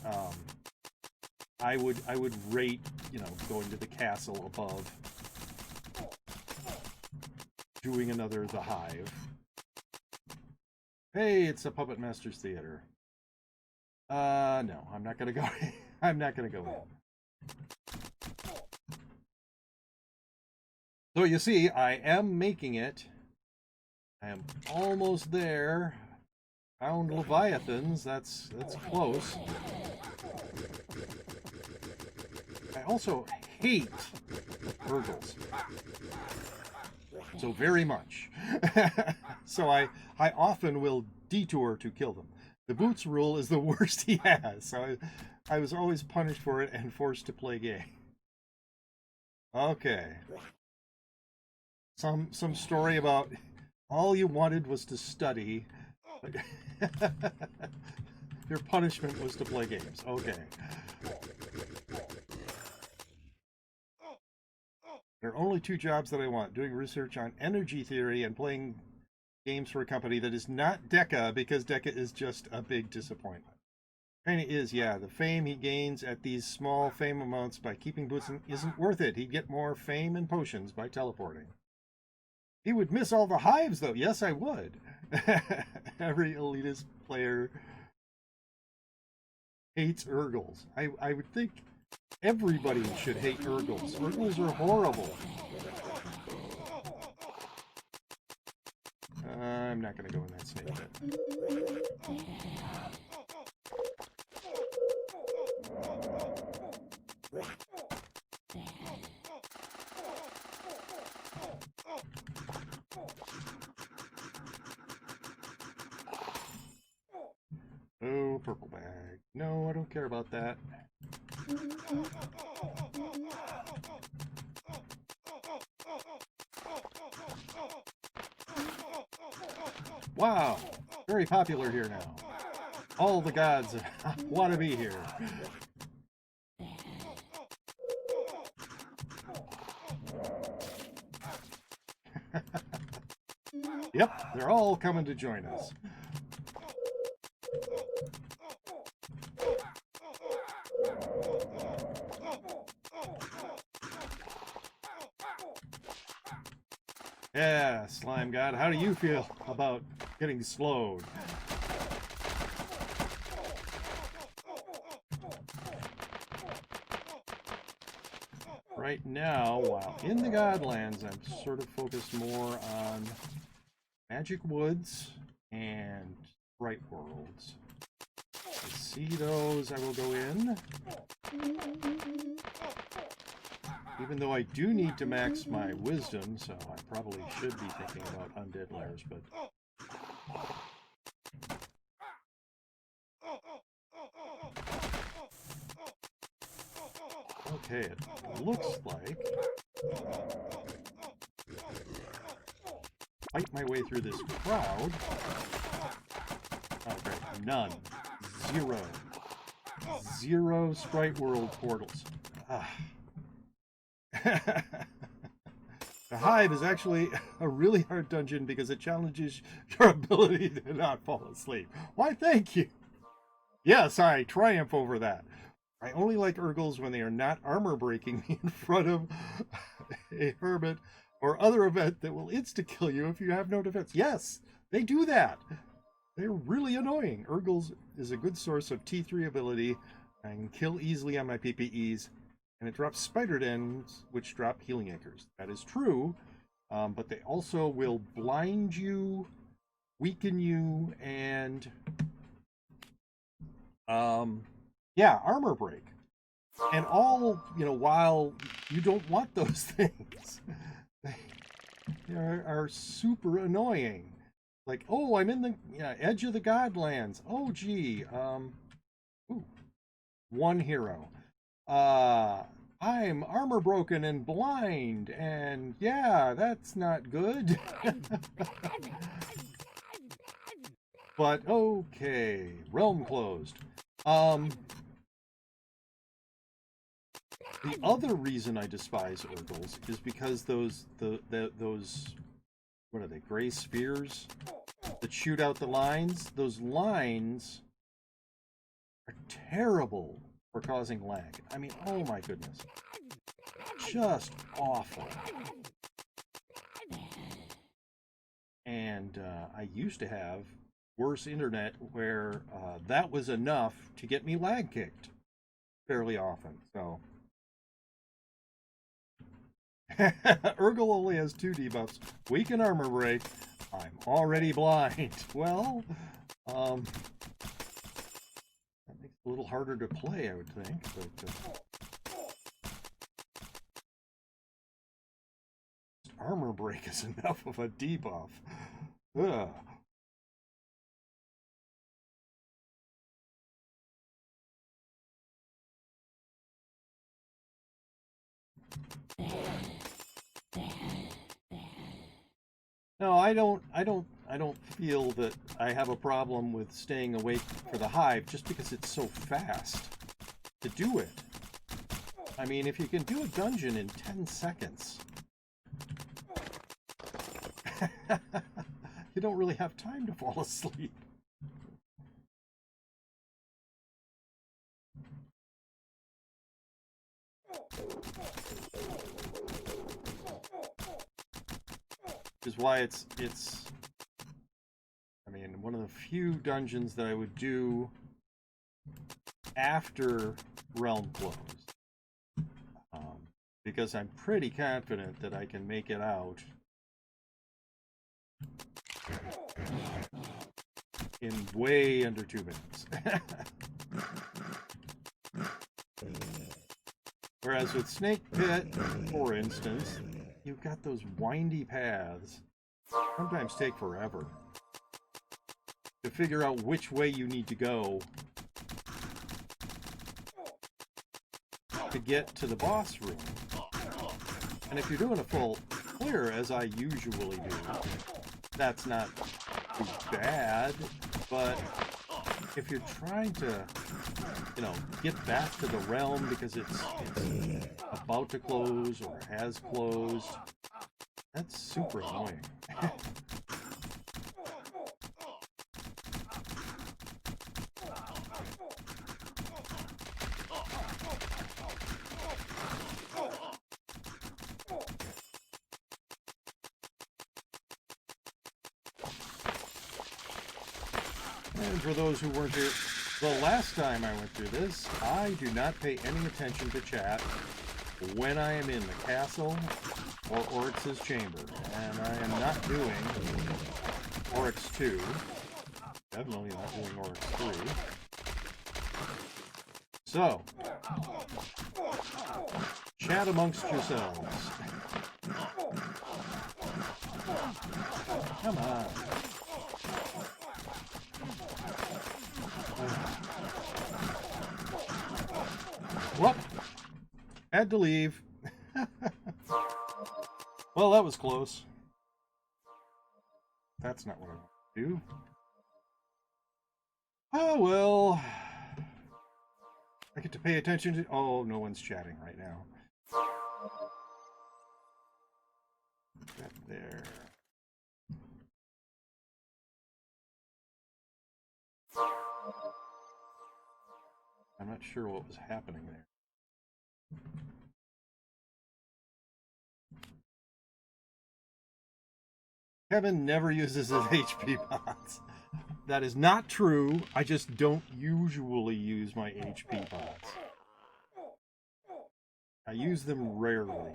I would rate, you know, going to the castle above doing another the hive. Hey, it's a Puppet Masters Theater. No, I'm not gonna go. I'm not gonna go in. So you see, I am making it. I am almost there. Found Leviathans. That's close. I also hate Urgles. So very much. So I often will detour to kill them. The boots rule is the worst he has. So I was always punished for it and forced to play game. Okay. Some story about all you wanted was to study. Your punishment was to play games. Okay. There are only two jobs that I want: doing research on energy theory and playing games for a company that is not Deca, because Deca is just a big disappointment. Kind of is, yeah. The fame he gains at these small fame amounts by keeping boots isn't worth it. He'd get more fame and potions by teleporting. He would miss all the hives, though. Yes, I would. Every elitist player hates Urgles. I would think everybody should hate Urgles. Urgles are horrible. I'm not going to go in that snake pit. Oh, purple bag. No, I don't care about that. Wow, very popular here now. All the gods want to be here. Yep, they're all coming to join us. Yeah, Slime God, how do you feel about getting slowed? Right now, while in the Godlands, I'm sort of focused more on Magic Woods and Bright Worlds. To see those, I will go in. Even though I do need to max my wisdom, so I probably should be thinking about undead lairs, but... Okay, it looks like... Fight my way through this crowd. Oh, great. None. Zero. Zero Sprite World portals. Ah. The Hive is actually a really hard dungeon because it challenges your ability to not fall asleep. Why, thank you. Yes, I triumph over that. I only like Urgles when they are not armor breaking me in front of a hermit or other event that will insta-kill you if you have no defense. Yes, they do that. They're really annoying. Urgles is a good source of T3 ability. I can kill easily on my PPEs. And it drops Spider Dens, which drop Healing Anchors. That is true, but they also will blind you, weaken you, and yeah, armor break. And all, you know, while you don't want those things, they are super annoying. Like, oh, I'm in the edge of the Godlands. Oh, gee. Ooh, one hero. I'm armor broken and blind, and yeah, that's not good. But okay, realm closed. The other reason I despise Urgles is because those what are they, gray spheres that shoot out the lines? Those lines are terrible for causing lag. I mean, oh my goodness. Just awful. And I used to have worse internet where that was enough to get me lag kicked fairly often. So Urgle only has 2 debuffs. Weaken armor break. I'm already blind. Well, that makes it a little harder to play, I would think. But armor break is enough of a debuff. Ugh. No, I don't feel that I have a problem with staying awake for the hive just because it's so fast to do it. I mean, if you can do a dungeon in 10 seconds, you don't really have time to fall asleep. Which is why it's I mean, one of the few dungeons that I would do after Realm Close. Because I'm pretty confident that I can make it out in way under 2 minutes. Whereas with Snake Pit, for instance, you've got those windy paths. Sometimes take forever to figure out which way you need to go to get to the boss room. And if you're doing a full clear, as I usually do, that's not too bad. But if you're trying to, you know, get back to the realm because it's about to close or has closed, that's super annoying. And for those who weren't here, the last time I went through this, I do not pay any attention to chat when I am in the castle or Oryx's chamber. And I am not doing Oryx 2. Definitely not doing Oryx 3. So, chat amongst yourselves. Come on. Well, had to leave. Well, that was close. That's not what I want to do. Oh, well. I get to pay attention to... Oh, no one's chatting right now. Put that there. I'm not sure what was happening there. Kevin never uses his HP pots. That is not true. I just don't usually use my HP pots. I use them rarely.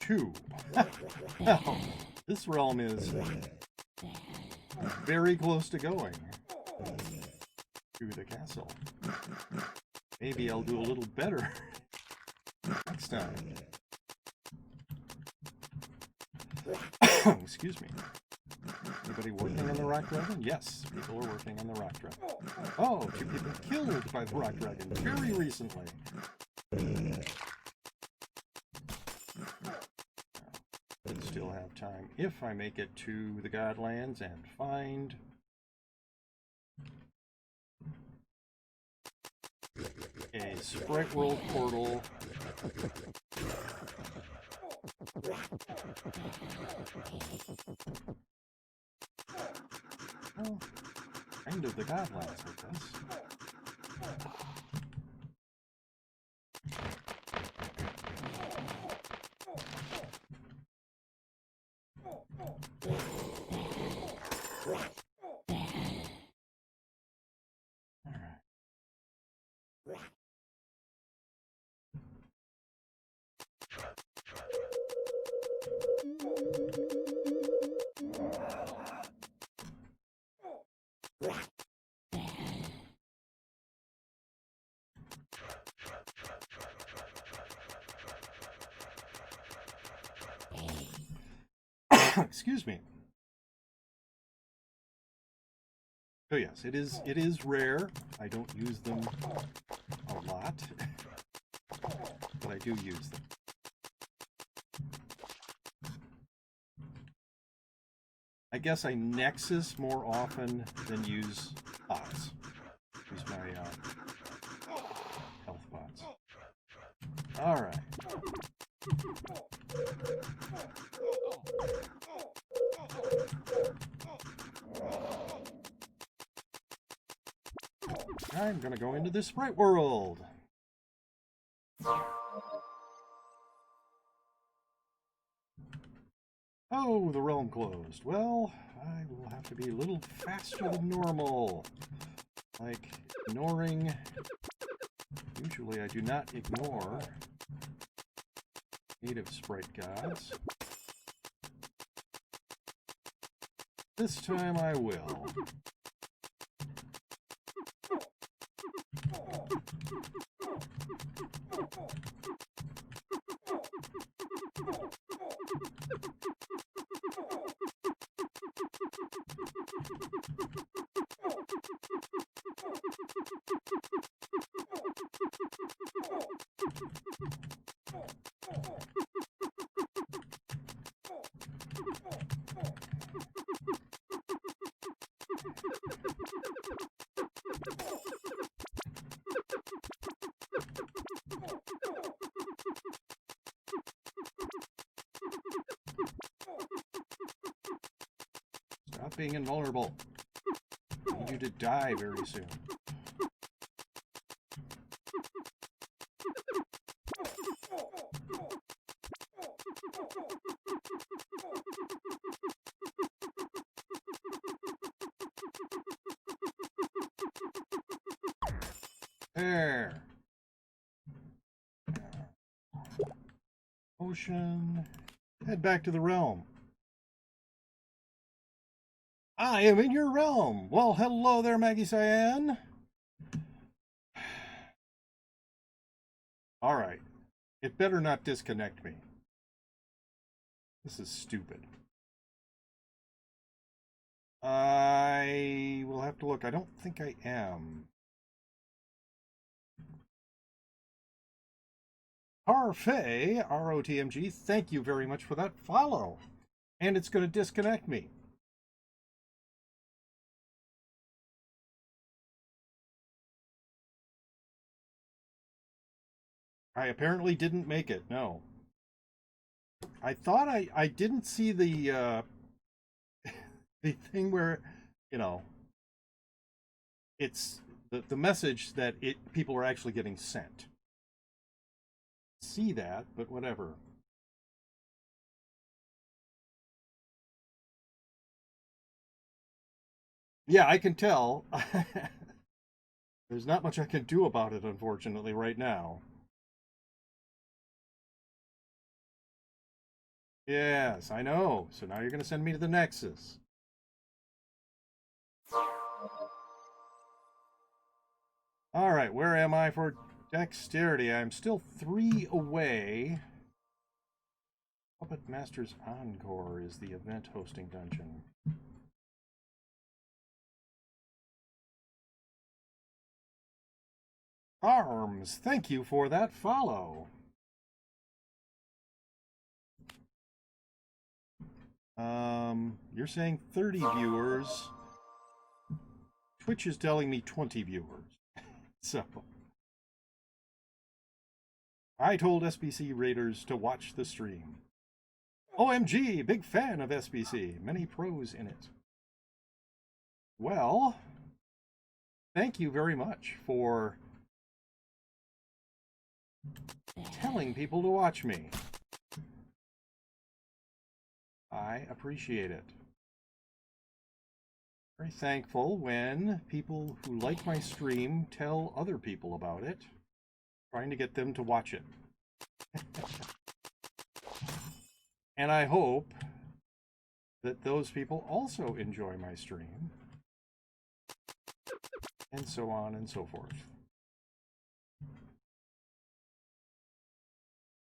2. Now, this realm is very close to going to the castle. Maybe I'll do a little better next time. Excuse me. Anybody working on the rock dragon? Yes, people are working on the rock dragon. Oh, 2 people killed by the rock dragon very recently. I still have time if I make it to the Godlands and find a Sprite World portal. Well, kind of the Godlands with this. Excuse me. So yes, it is rare. I don't use them a lot, but I do use them. I guess I Nexus more often than use pots. Use my health pots. All right. I'm gonna go into the Sprite World. Oh, the realm closed. Well, I will have to be a little faster than normal. Like, ignoring... Usually I do not ignore native sprite gods. This time I will. Stop being invulnerable. I need you to die very soon. There. Ocean. Head back to the realm. I am in your realm. Well, hello there, Maggie Cyan. All right. It better not disconnect me. This is stupid. I will have to look. I don't think I am. Parfait, ROTMG, thank you very much for that follow. And it's going to disconnect me. I apparently didn't make it, no. I thought I didn't see the the thing where, you know, it's the message that people are actually getting sent. See that, but whatever. Yeah, I can tell. There's not much I can do about it, unfortunately, right now. Yes, I know. So now you're going to send me to the Nexus. All right, where am I for Dexterity? I'm still 3 away. Puppet Master's Encore is the event hosting dungeon. Arms, thank you for that follow. You're saying 30 viewers. Twitch is telling me 20 viewers. So, I told SBC Raiders to watch the stream. OMG, big fan of SBC. Many pros in it. Well, thank you very much for telling people to watch me. I appreciate it. Very thankful when people who like my stream tell other people about it, trying to get them to watch it. And I hope that those people also enjoy my stream, and so on and so forth.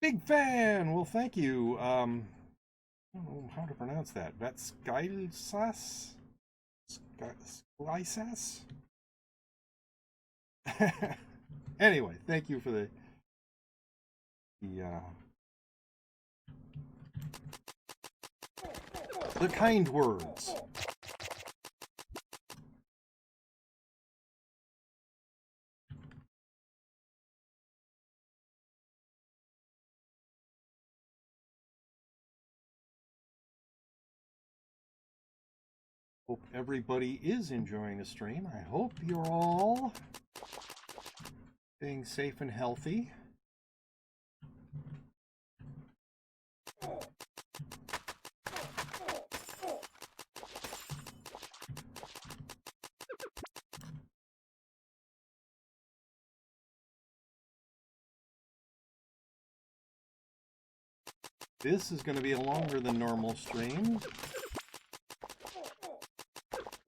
Big fan! Well, thank you. I don't know how to pronounce that. That's Skylsas? Skylsas? Anyway, thank you for the kind words. Hope everybody is enjoying the stream. I hope you're all staying safe and healthy. This is going to be a longer than normal stream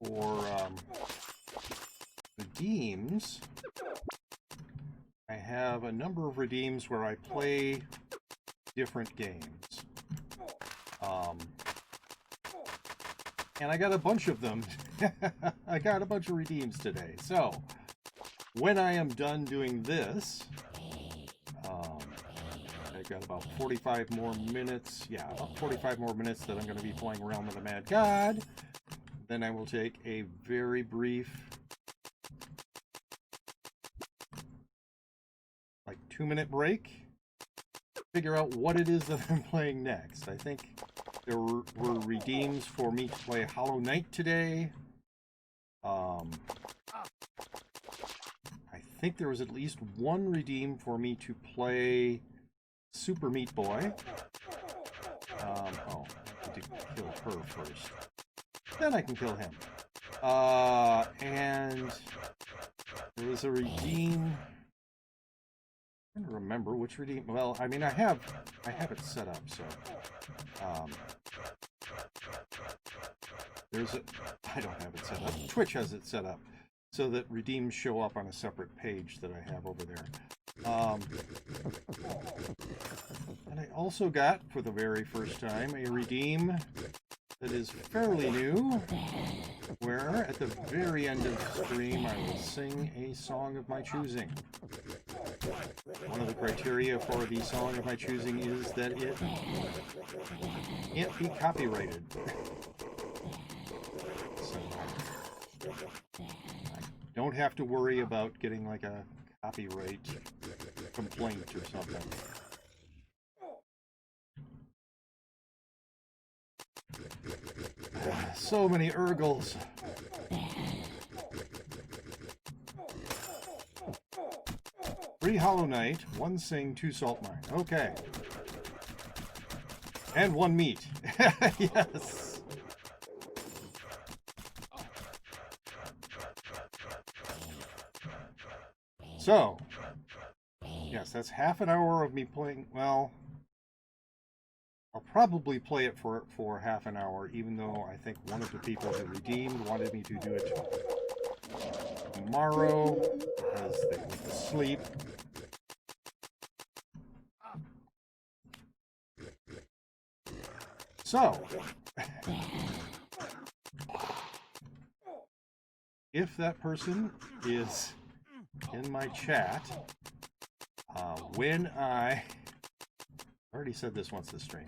for redeems. I have a number of redeems where I play different games. And I got a bunch of them. I got a bunch of redeems today. So, when I am done doing this, I've got about 45 more minutes. Yeah, about 45 more minutes that I'm going to be playing Realm of the Mad God. Then I will take a very brief, like 2-minute break. Figure out what it is that I'm playing next. I think there were redeems for me to play Hollow Knight today. I think there was at least one redeem for me to play Super Meat Boy. Oh, I need to kill her first. Then I can kill him. And there was a redeem. I don't remember which redeem. Well, I mean, I have it set up, so there's a. I don't have it set up. Twitch has it set up so that redeems show up on a separate page that I have over there. And I also got, for the very first time, a redeem that is fairly new, where at the very end of the stream I will sing a song of my choosing. One of the criteria for the song of my choosing is that it can't be copyrighted. So I don't have to worry about getting like a copyright complaint or something. So many Urgles. Three Hollow Knight, 1 Sing, 2 Salt Mine. Okay. And 1 meat. Yes. So, yes, that's half an hour of me playing, well, I'll probably play it for half an hour, even though I think one of the people who redeemed wanted me to do it tomorrow because they went to sleep. So, if that person is in my chat, when I already said this once this stream,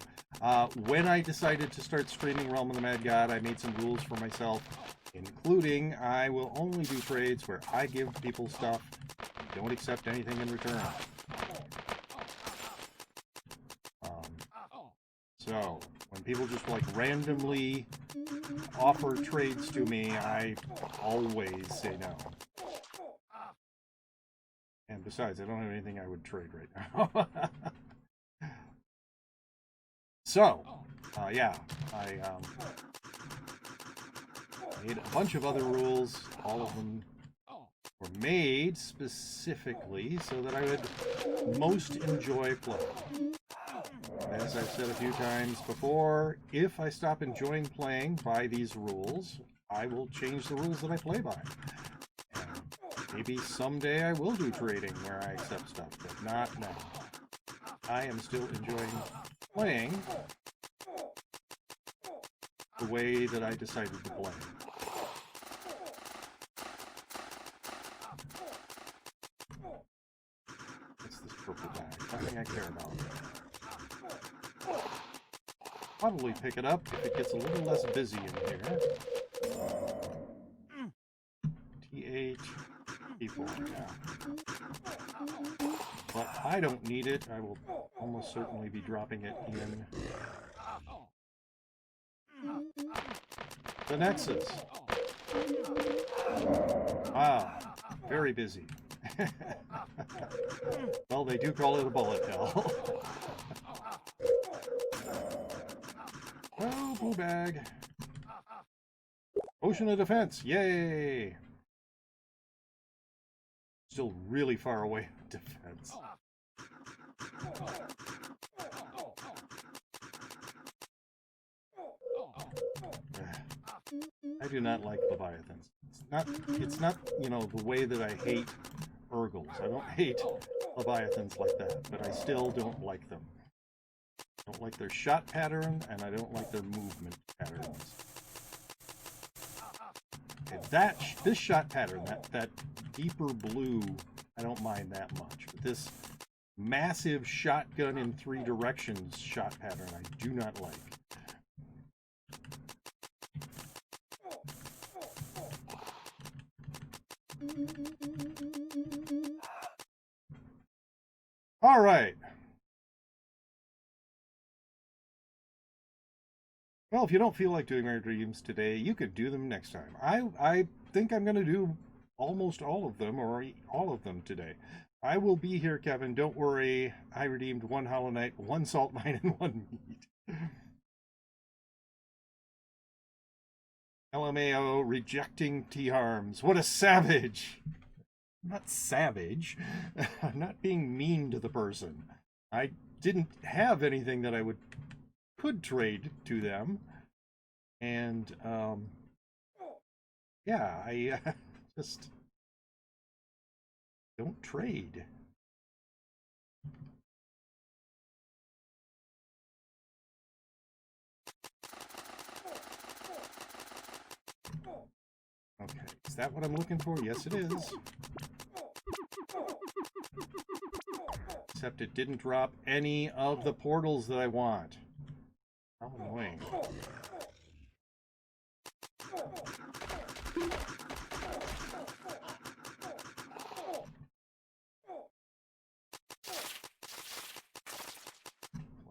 when I decided to start streaming Realm of the Mad God, I made some rules for myself, including I will only do trades where I give people stuff, don't accept anything in return. So, when people just like randomly offer trades to me, I always say no. And besides, I don't have anything I would trade right now. So, yeah, I made a bunch of other rules. All of them were made specifically so that I would most enjoy play. As I've said a few times before, if I stop enjoying playing by these rules, I will change the rules that I play by. And maybe someday I will do trading where I accept stuff, but not now. I am still enjoying playing the way that I decided to play. What's this purple bag? Nothing I care about. Probably pick it up if it gets a little less busy in here. TH P4, yeah. But I don't need it. I will almost certainly be dropping it in the Nexus. Wow, very busy. Well, they do call it a bullet hell. Oh, blue bag. Ocean of Defense, yay! Still really far away from defense. I do not like Leviathans. It's not, you know, the way that I hate Urgles. I don't hate Leviathans like that, but I still don't like them. I don't like their shot pattern, and I don't like their movement patterns. And this shot pattern, that deeper blue, I don't mind that much. But this massive shotgun in 3 directions shot pattern, I do not like. All right. Well, if you don't feel like doing our dreams today, you could do them next time. I think I'm going to do almost all of them, or all of them today. I will be here, Kevin. Don't worry. I redeemed 1 Hollow Knight, 1 Salt Mine, and 1 Meat. LMAO rejecting T-Harms. What a savage! I'm not savage. I'm not being mean to the person. I didn't have anything that I could trade to them, and yeah, I just don't trade. Okay, is that what I'm looking for? Yes, it is. Except it didn't drop any of the portals that I want. How annoying.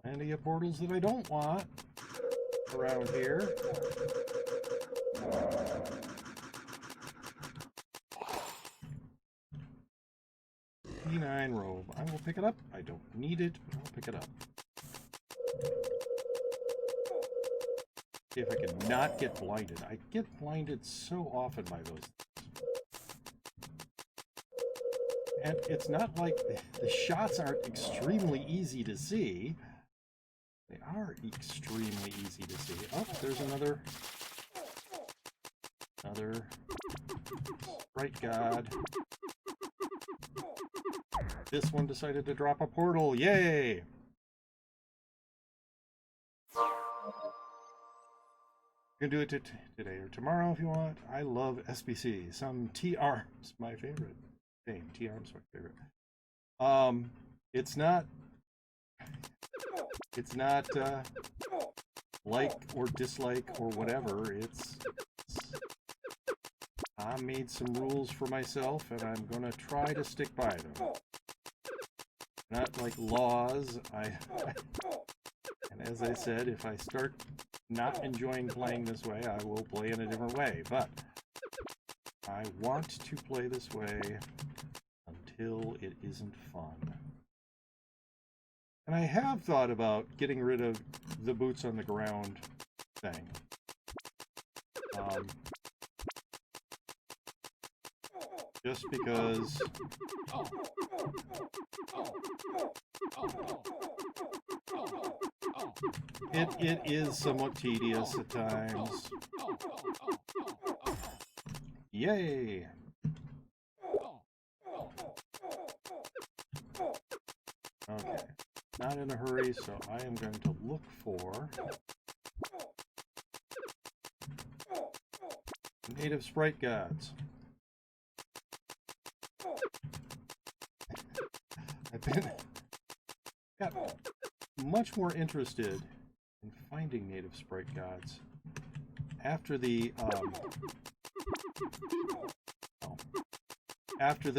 Plenty of portals that I don't want around here. P9 robe. I will pick it up. I don't need it, but I'll pick it up. See if I can not get blinded. I get blinded so often by those things. And it's not like the shots aren't extremely easy to see. They are extremely easy to see. Oh, there's another Sprite God. This one decided to drop a portal. Yay! You can do it today or tomorrow if you want. I love SBC. Some T-Arms, my favorite. Dang, T-Arms, my favorite. It's not like or dislike or whatever. I made some rules for myself, and I'm gonna try to stick by them. Not like laws. And as I said, if I start not enjoying playing this way, I will play in a different way. But I want to play this way until it isn't fun. And I have thought about getting rid of the boots on the ground thing. Just because it is somewhat tedious at times. Yay! Okay, not in a hurry, so I am going to look for native sprite gods. Got much more interested in finding native sprite gods after the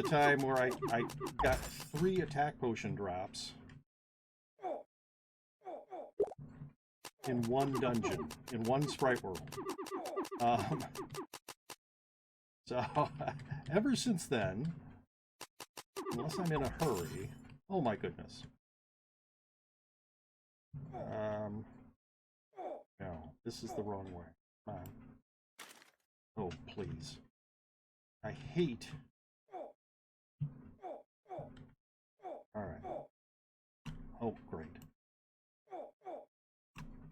time where I got 3 attack potion drops in one dungeon, in one sprite world. So ever since then, unless I'm in a hurry, oh my goodness. No, this is the wrong way. Come on. Oh, please. I hate. Alright. Oh, great.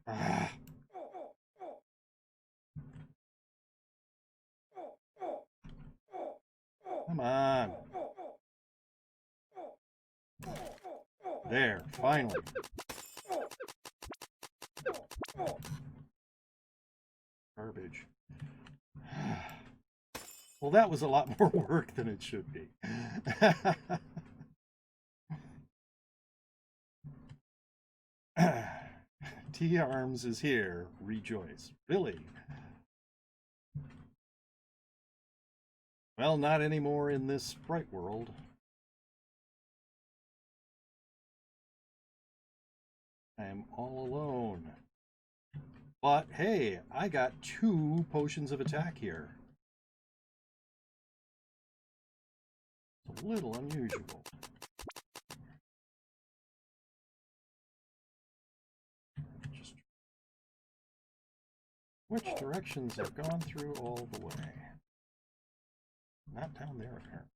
Ah. Come on. There, finally. Garbage. Well, that was a lot more work than it should be. T-Arms is here. Rejoice. Really? Well, not anymore in this sprite world. I am all alone. But hey, I got 2 potions of attack here. It's a little unusual. Which directions I've gone through all the way? Not down there, apparently.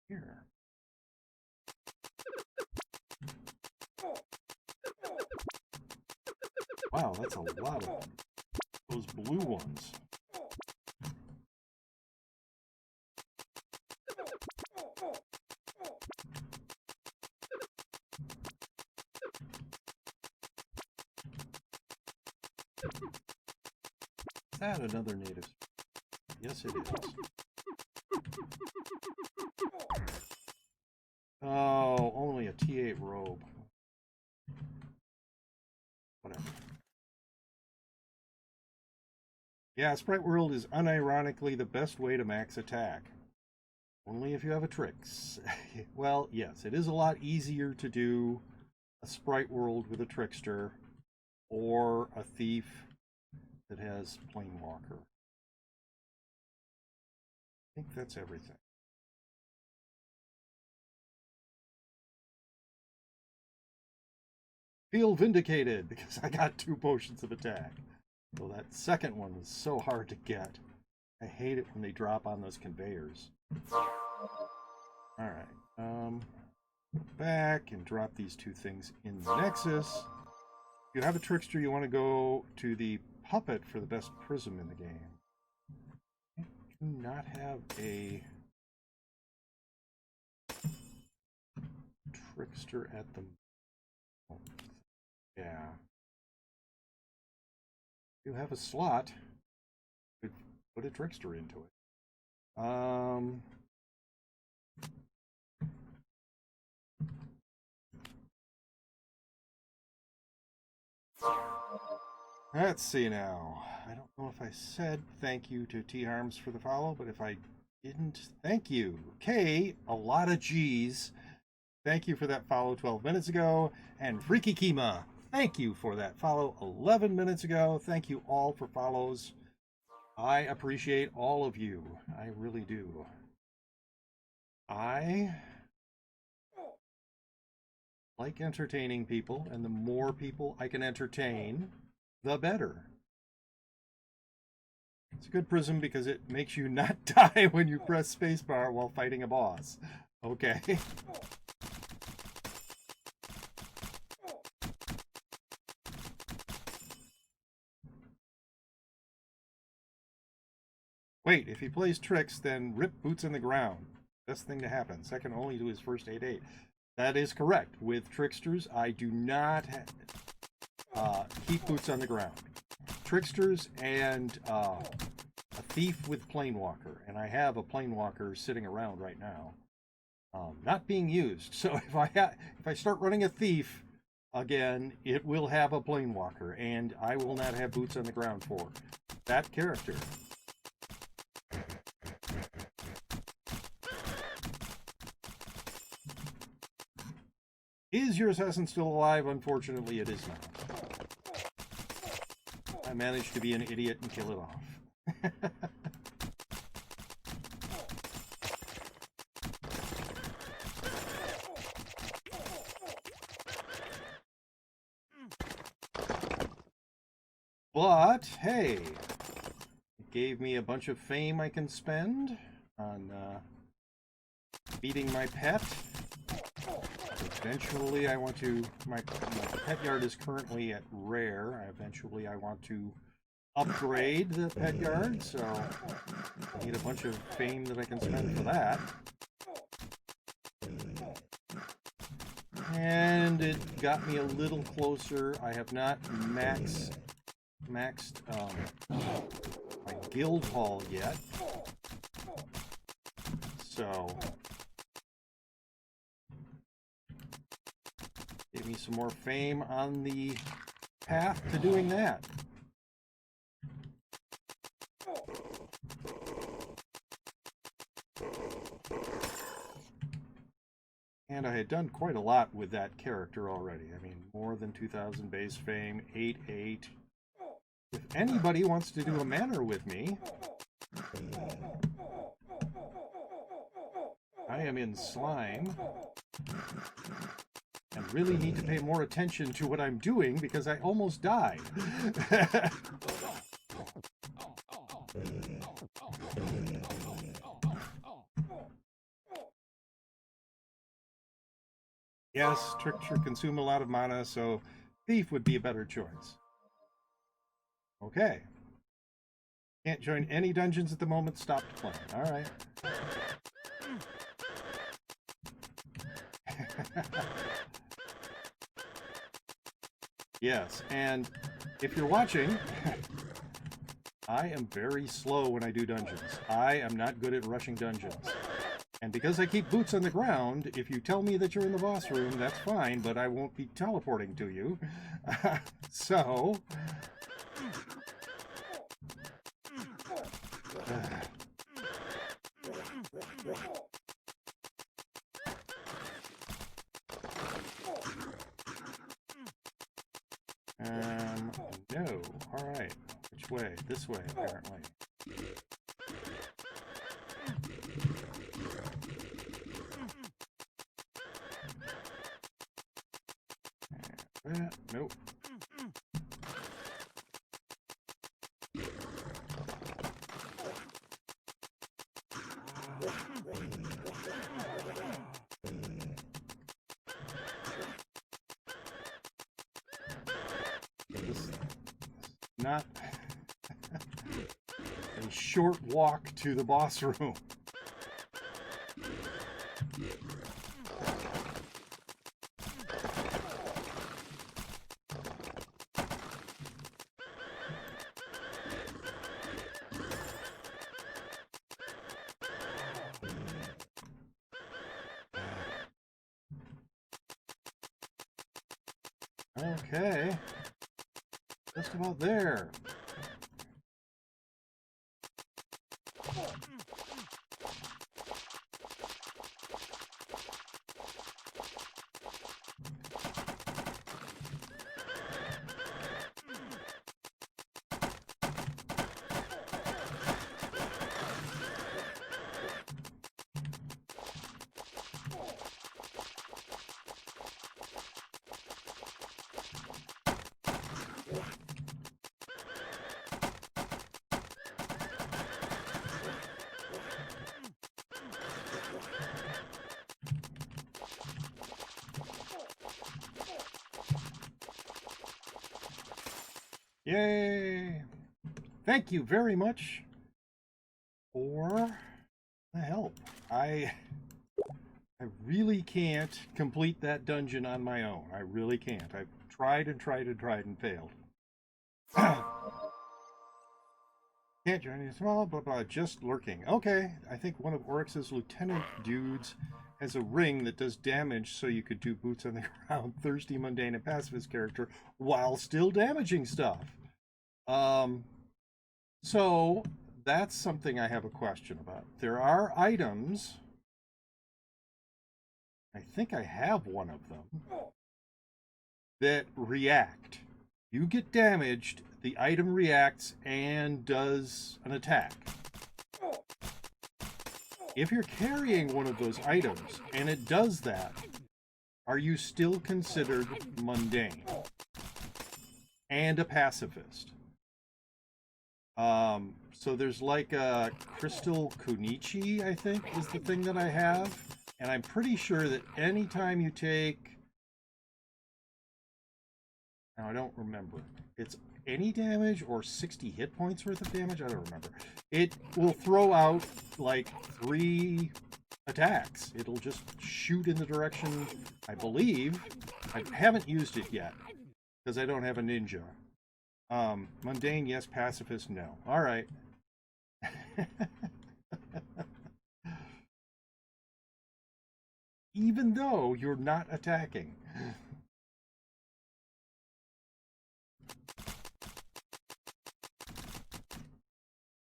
Here. Wow, that's a lot of them. Those blue ones. Is that another native? Yes, it is. Oh, only a T8 robe. Whatever. Yeah, Sprite World is unironically the best way to max attack. Only if you have a Trix. Well, yes, it is a lot easier to do a Sprite World with a Trickster or a Thief that has Planewalker. I think that's everything. Feel vindicated because I got 2 potions of attack. So that second one was so hard to get. I hate it when they drop on those conveyors. All right. Go back and drop these two things in the Nexus. If you have a trickster, you want to go to the puppet for the best prism in the game. I do not have a trickster at the moment. Yeah. You have a slot. Could put a trickster into it. Let's see now. I don't know if I said thank you to T Harms for the follow, but if I didn't, thank you. K, a lot of G's. Thank you for that follow 12 minutes ago. And Freaky Kima, thank you for that follow 11 minutes ago. Thank you all for follows. I appreciate all of you. I really do. I like entertaining people, and the more people I can entertain, the better. It's a good prism because it makes you not die when you press spacebar while fighting a boss. Okay. Wait, if he plays tricks, then rip boots in the ground. Best thing to happen. Second only to his first 8/8. That is correct. With tricksters, I do not keep boots on the ground. Tricksters and a thief with planewalker, and I have a planewalker sitting around right now, not being used. So if I start running a thief again, it will have a planewalker, and I will not have boots on the ground for that character. Is your assassin still alive? Unfortunately, it is not. I managed to be an idiot and kill it off. But, hey, it gave me a bunch of fame I can spend on feeding my pet. Eventually, I want to, my pet yard is currently at rare. Eventually, I want to upgrade the pet yard, so I need a bunch of fame that I can spend for that. And it got me a little closer. I have not maxed my guild hall yet, so give me some more fame on the path to doing that. And I had done quite a lot with that character already. I mean, more than 2,000 base fame, 8/8. If anybody wants to do a manor with me, I am in slime and really need to pay more attention to what I'm doing because I almost died. Yes, trickster consume a lot of mana, so thief would be a better choice. Okay. Can't join any dungeons at the moment. Stopped playing. All right. Yes, and if you're watching, I am very slow when I do dungeons. I am not good at rushing dungeons. And because I keep boots on the ground, if you tell me that you're in the boss room, that's fine, but I won't be teleporting to you. So... no. All right. Which way? This way, apparently. Nope. not a short walk to the boss room. Okay, just about there. Yay! Thank you very much for the help. I really can't complete that dungeon on my own. I really can't. I've tried and tried and tried and failed. Can't join you, small, blah, blah, just lurking. Okay, I think one of Oryx's lieutenant dudes has a ring that does damage, so you could do boots on the ground, thirsty, mundane, and pacifist character while still damaging stuff. So that's something I have a question about. There are items, I think I have one of them, that react. You get damaged, the item reacts and does an attack. If you're carrying one of those items and it does that, are you still considered mundane and a pacifist? So there's like a crystal kunichi, I think, is the thing that I have. And I'm pretty sure that anytime you take... Now, I don't remember. It's any damage or 60 hit points worth of damage? I don't remember. It will throw out like 3 attacks. It'll just shoot in the direction, I believe. I haven't used it yet because I don't have a ninja. Mundane, yes. Pacifist, no. All right. Even though you're not attacking.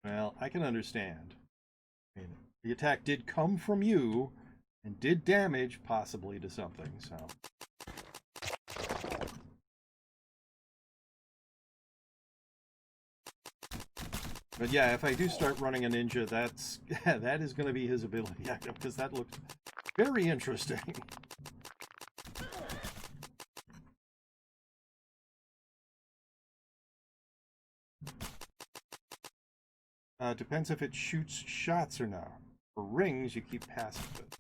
Well, I can understand. I mean, the attack did come from you and did damage possibly to something, so. But yeah, if I do start running a ninja, that is going to be his ability item, because that looks very interesting. Depends if it shoots shots or not. For rings, you keep pacifist.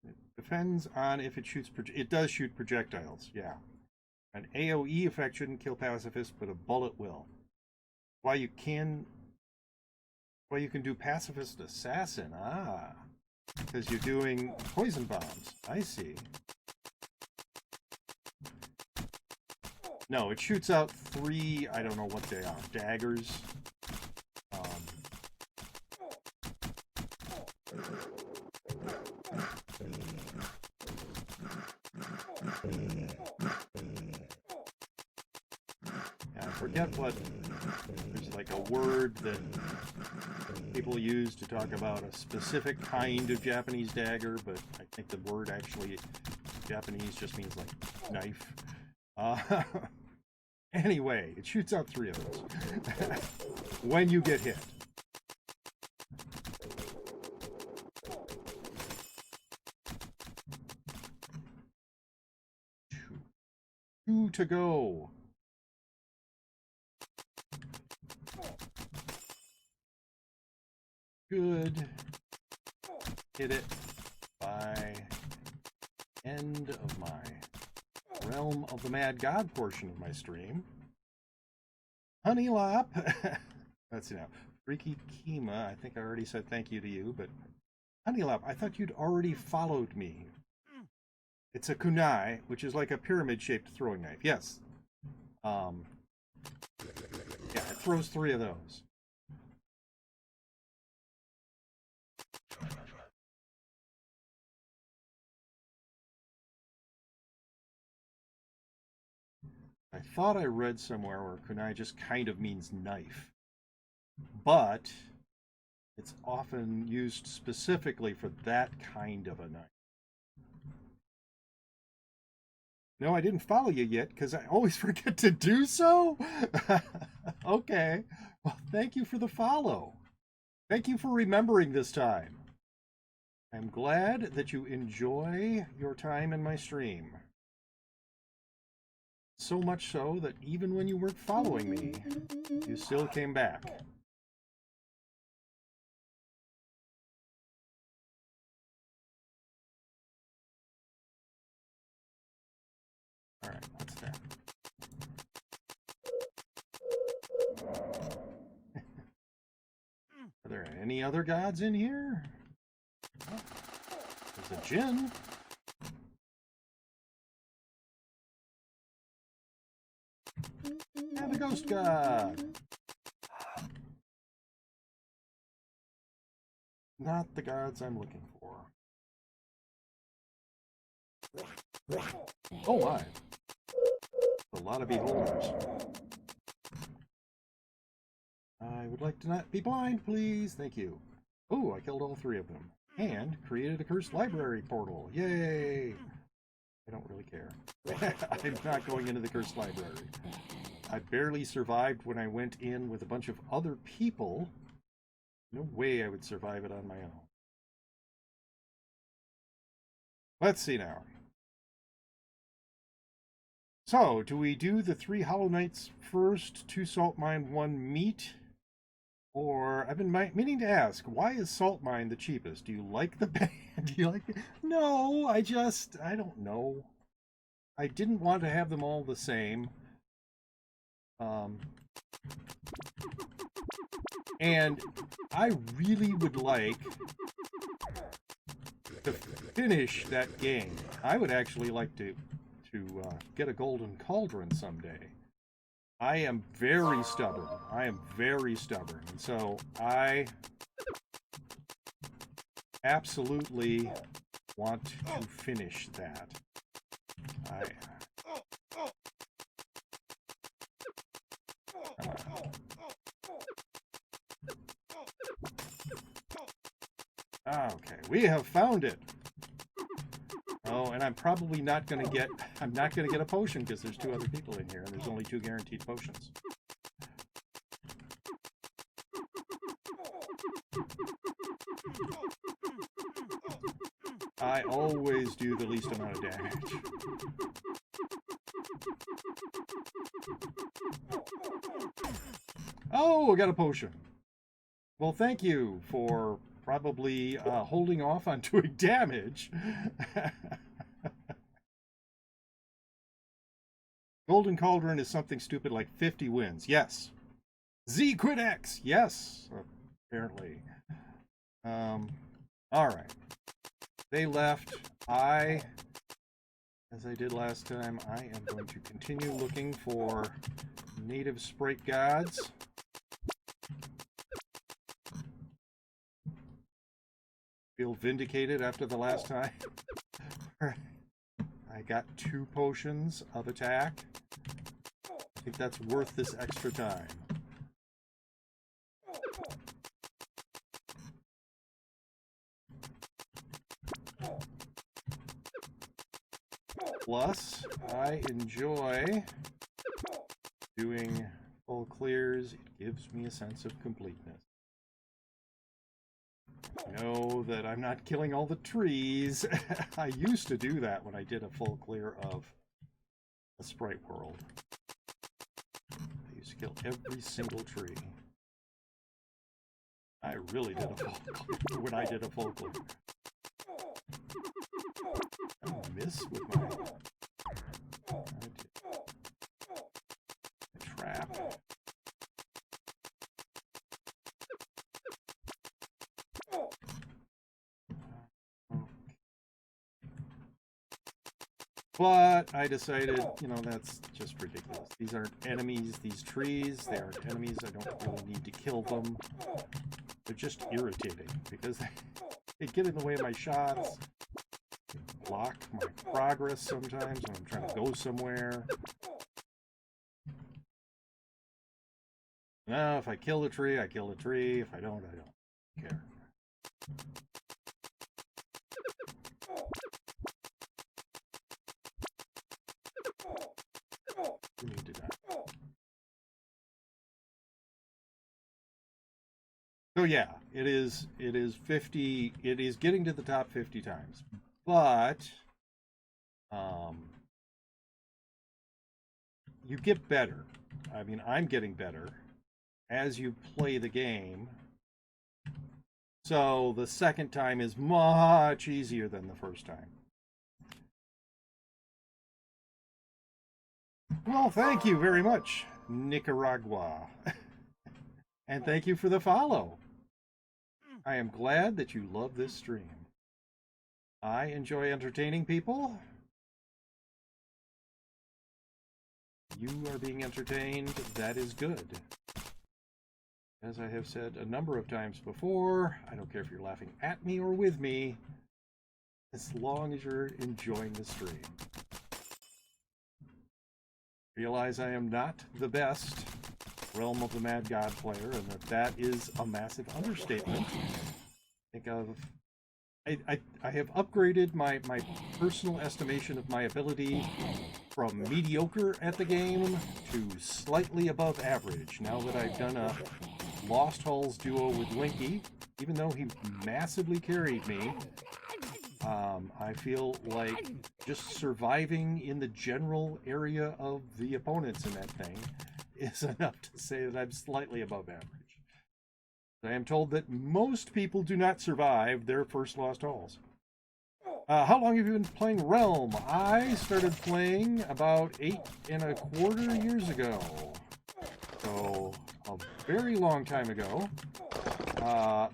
It depends on if it shoots... It does shoot projectiles, yeah. An AoE effect shouldn't kill pacifist, but a bullet will. Why you can do pacifist assassin. Ah, because you're doing poison bombs. I see. No, it shoots out 3, I don't know what they are, daggers. Yeah, I forget what, there's like a word that people use to talk about a specific kind of Japanese dagger, but I think the word actually, Japanese just means like knife. Anyway, it shoots out 3 of those when you get hit. 2 to go. Good. Hit it by end of my Realm of the Mad God portion of my stream. Honeylop. Let's see now. Freaky Kima, I think I already said thank you to you, but Honeylop, I thought you'd already followed me. It's a kunai, which is like a pyramid-shaped throwing knife. Yes. Yeah, it throws 3 of those. I thought I read somewhere where kunai just kind of means knife, but it's often used specifically for that kind of a knife. No, I didn't follow you yet because I always forget to do so. Okay. Well, thank you for the follow. Thank you for remembering this time. I'm glad that you enjoy your time in my stream. So much so that even when you weren't following me, you still came back. All right, what's that? Are there any other gods in here? Oh, there's a djinn. And a ghost god. Not the gods I'm looking for. Oh my. A lot of beholders. I would like to not be blind, please. Thank you. Oh, I killed all 3 of them. And created a cursed library portal. Yay! I don't really care. I'm not going into the cursed library. I barely survived when I went in with a bunch of other people. No way I would survive it on my own. Let's see now. So, do we do the 3 Hollow Knights first, 2 Salt Mine, 1 Meat? Or, I've been meaning to ask, why is Salt Mine the cheapest? Do you like the band? Do you like it? No, I don't know. I didn't want to have them all the same. And I really would like to finish that game. I would actually like to get a golden cauldron someday. I am very stubborn. And so I absolutely want to finish that. Okay, we have found it. Oh, and I'm probably not going to get a potion because there's 2 other people in here and there's only 2 guaranteed potions. I always do the least amount of damage. Oh, I got a potion. Well, thank you for probably holding off on doing damage. Golden Cauldron is something stupid like 50 wins. Yes. Z quit X. Yes. Apparently. Alright. They left. As I did last time, I am going to continue looking for native sprite gods. Feel vindicated after the last time. I got 2 potions of attack. I think that's worth this extra time. Plus, I enjoy doing full clears. It gives me a sense of completeness. I know that I'm not killing all the trees. I used to do that when I did a full clear of a sprite world. I used to kill every single tree. I really did a full clear when I did a full clear. I miss with my... But I decided, you know, that's just ridiculous. These aren't enemies, these trees, they aren't enemies. I don't really need to kill them. They're just irritating because they get in the way of my shots, block my progress sometimes when I'm trying to go somewhere. Now, if I kill the tree, I kill the tree. If I don't care. We need to die. So yeah, it is 50, it is getting to the top 50 times. But you get better. I mean, I'm getting better as you play the game. So the second time is much easier than the first time. Well, thank you very much, Nicaragua. And thank you for the follow. I am glad that you love this stream. I enjoy entertaining people. You are being entertained. That is good. As I have said a number of times before, I don't care if you're laughing at me or with me, as long as you're enjoying the stream. Realize I am not the best Realm of the Mad God player, and that is a massive understatement. I have upgraded my personal estimation of my ability from mediocre at the game to slightly above average. Now that I've done a Lost Halls duo with Linky, even though he massively carried me, I feel like just surviving in the general area of the opponents in that thing is enough to say that I'm slightly above average. I am told that most people do not survive their first Lost Halls. How long have you been playing Realm? I started playing about 8¼ years ago. So, a very long time ago.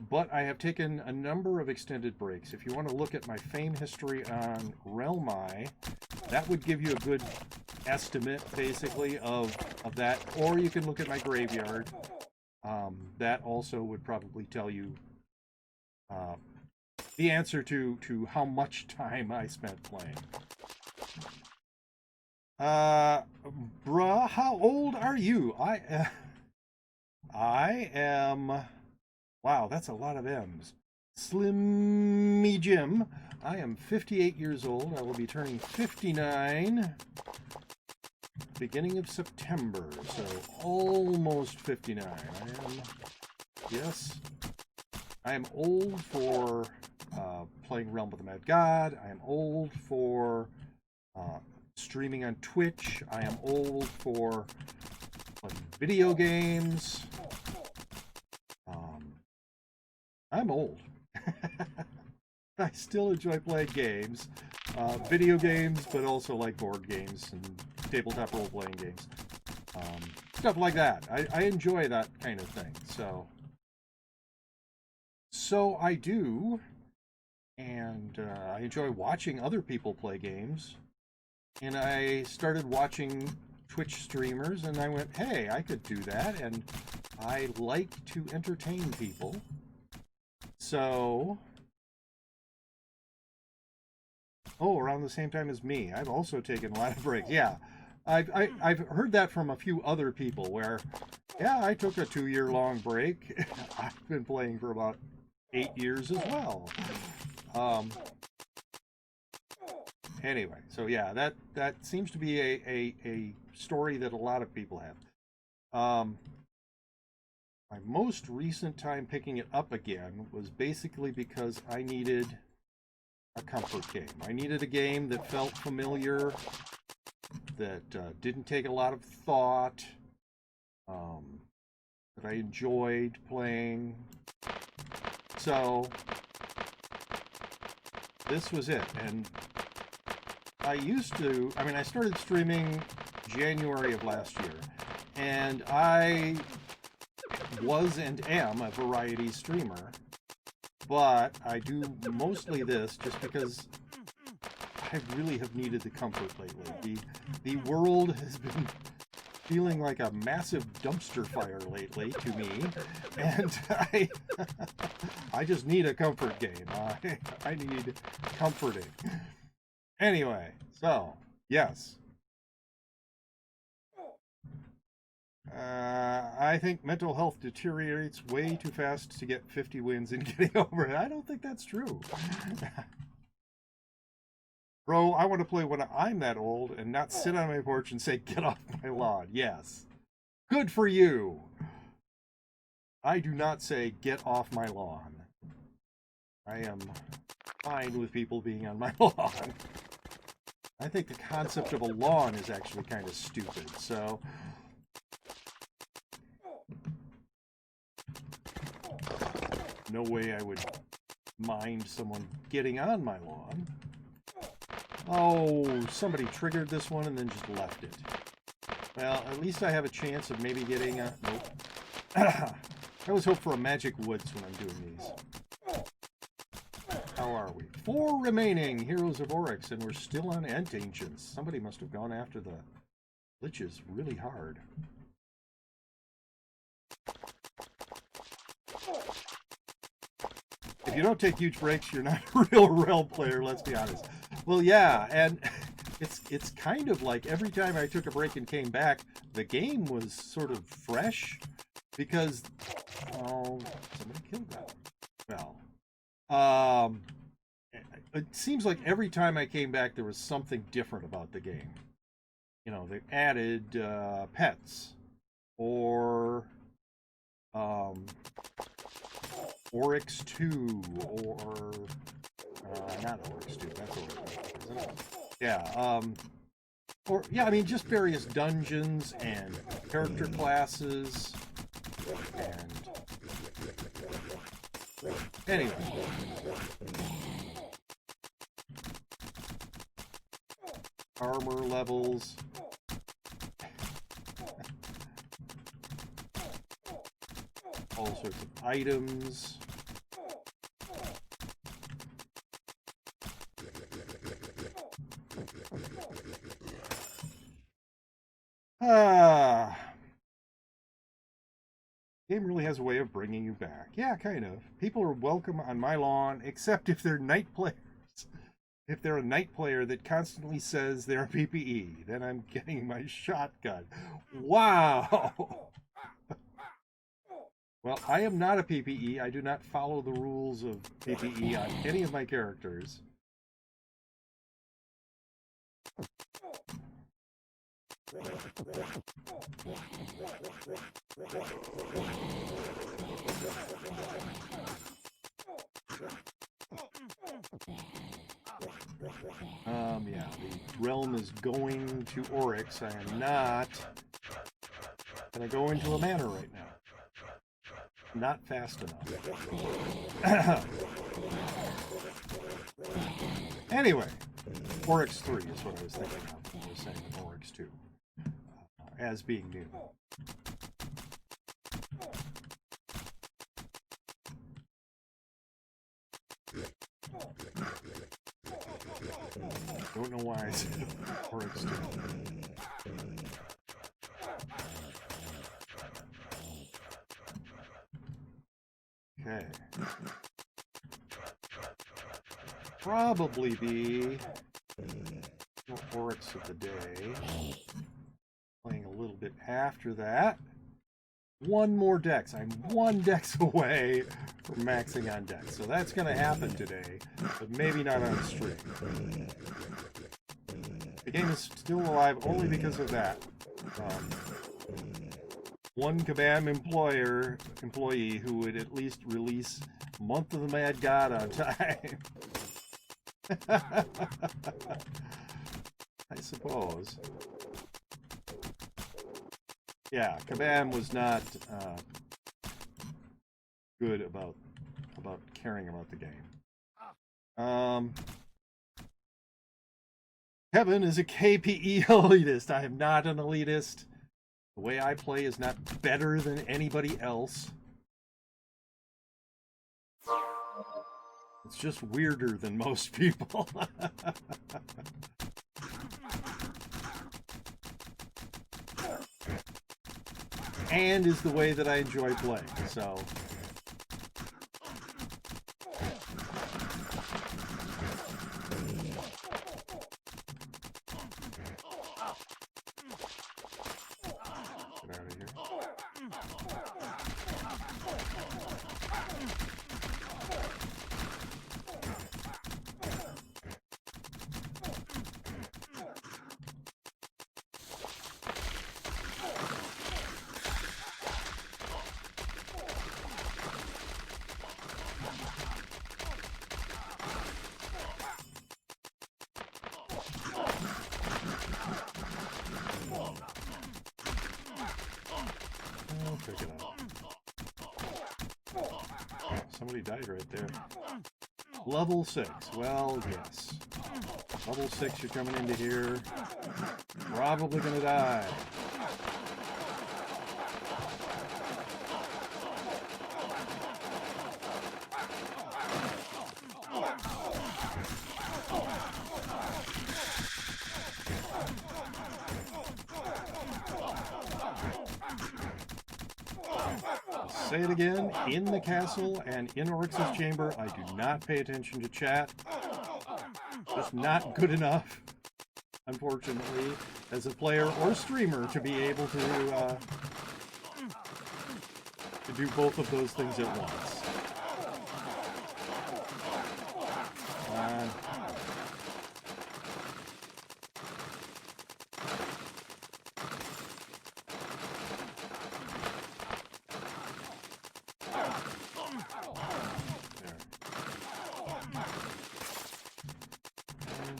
But I have taken a number of extended breaks. If you want to look at my fame history on Realmi, that would give you a good estimate, basically, of that. Or you can look at my graveyard. That also would probably tell you the answer to how much time I spent playing. Bruh, how old are you? I am... Wow, that's a lot of M's. Slimmy Jim. I am 58 years old. I will be turning 59 beginning of September, so almost 59. I am old for playing Realm of the Mad God. I am old for streaming on Twitch. I am old for playing video games. I'm old. I still enjoy playing games, video games, but also like board games and tabletop role-playing games, stuff like that. I enjoy that kind of thing. So I do, and I enjoy watching other people play games. And I started watching Twitch streamers, and I went, hey, I could do that, and I like to entertain people. So, around the same time as me. I've also taken a lot of breaks. Yeah, I've heard that from a few other people where, yeah, I took a 2-year-long break. I've been playing for about 8 years as well. Anyway, so yeah, that seems to be a story that a lot of people have. My most recent time picking it up again was basically because I needed a comfort game. I needed a game that felt familiar, that didn't take a lot of thought, that I enjoyed playing. So this was it. And I started streaming January of last year, and I was and am a variety streamer, but I do mostly this just because I really have needed the comfort lately. The world has been feeling like a massive dumpster fire lately to me, and I just need a comfort game. I need comforting. Anyway, so yes. I think mental health deteriorates way too fast to get 50 wins and getting over it. I don't think that's true. Bro, I want to play when I'm that old and not sit on my porch and say, get off my lawn. Yes. Good for you. I do not say, get off my lawn. I am fine with people being on my lawn. I think the concept of a lawn is actually kind of stupid, so... no way I would mind someone getting on my lawn. Oh, somebody triggered this one and then just left it. Well, at least I have a chance of maybe getting a... nope. I always hope for a magic woods when I'm doing these. How are we? 4 remaining Heroes of Oryx, and we're still on Ent Ancients. Somebody must have gone after the liches really hard. If you don't take huge breaks, you're not a real realm player, let's be honest. Well, yeah, and it's kind of like every time I took a break and came back, the game was sort of fresh because, oh, somebody killed that. Well, it seems like every time I came back, there was something different about the game. You know, they added pets or Oryx 2 or not Oryx 2, that's Oryx, isn't it? Yeah, or yeah, I mean just various dungeons and character classes and anyway. Armor levels. All sorts of items. Game really has a way of bringing you back. Yeah, kind of. People are welcome on my lawn, except if they're night players. If they're a night player that constantly says they're a PPE, then I'm getting my shotgun. Wow! Well, I am not a PPE. I do not follow the rules of PPE on any of my characters. Yeah, the realm is going to Oryx. I am not gonna go into a manor right now. Not fast enough. Anyway, Oryx 3 is what I was thinking of when I was saying Oryx 2 as being new. Don't know why I said Oryx 2. Okay. Probably be Oryx of the day. Playing a little bit after that. One more dex. I'm 1 dex away from maxing on dex. So that's going to happen today, but maybe not on stream. The game is still alive only because of that. One Kabam employee who would at least release Month of the Mad God on time. I suppose. Yeah, Kabam was not good about caring about the game. Kevin is a KPE elitist. I am not an elitist. The way I play is not better than anybody else. It's just weirder than most people. And is the way that I enjoy playing, so... Get out of here. I'll pick it up. Oh, somebody died right there. Level 6. Well, yes. Level 6, you're coming into here. Probably gonna die. Say it again, in the castle and in Oryx's chamber, I do not pay attention to chat. Just not good enough, unfortunately, as a player or streamer to be able to do both of those things at once.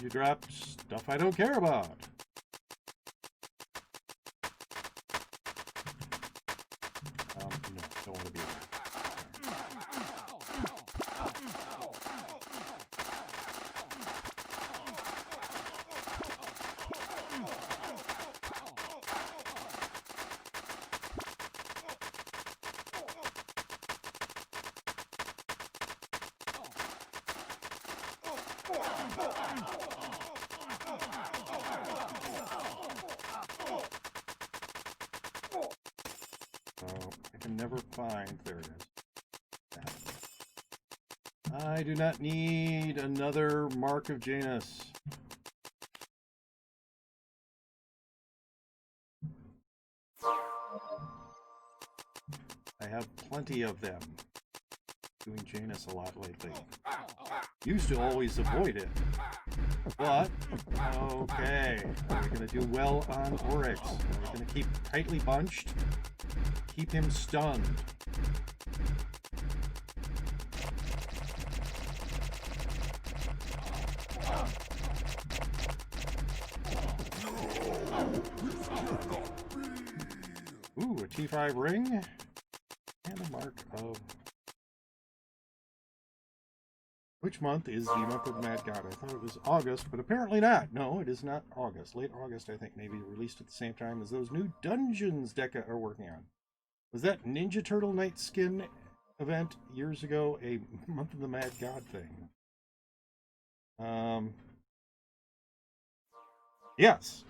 You dropped stuff I don't care about. No, don't want to be there. I can never find... There it is. I do not need another Mark of Janus. I have plenty of them. Doing Janus a lot lately. Used to always avoid it. But, okay. Are we going to do well on Oryx? Are we going to keep tightly bunched? Keep him stunned. Ooh, a T5 ring. And a mark of... Which month is the month of the Mad God? I thought it was August, but apparently not. No, it is not August. Late August, I think, maybe released at the same time as those new dungeons Deca are working on. Was that Ninja Turtle Night Skin event years ago a month of the Mad God thing? Yes.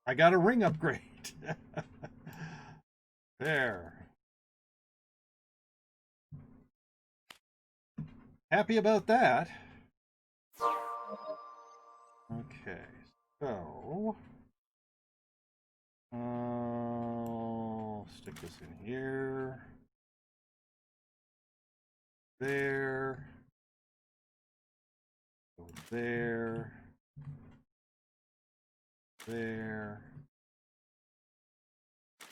I got a ring upgrade. There. Happy about that. Okay, so I'll stick this in here. There. Go there. There.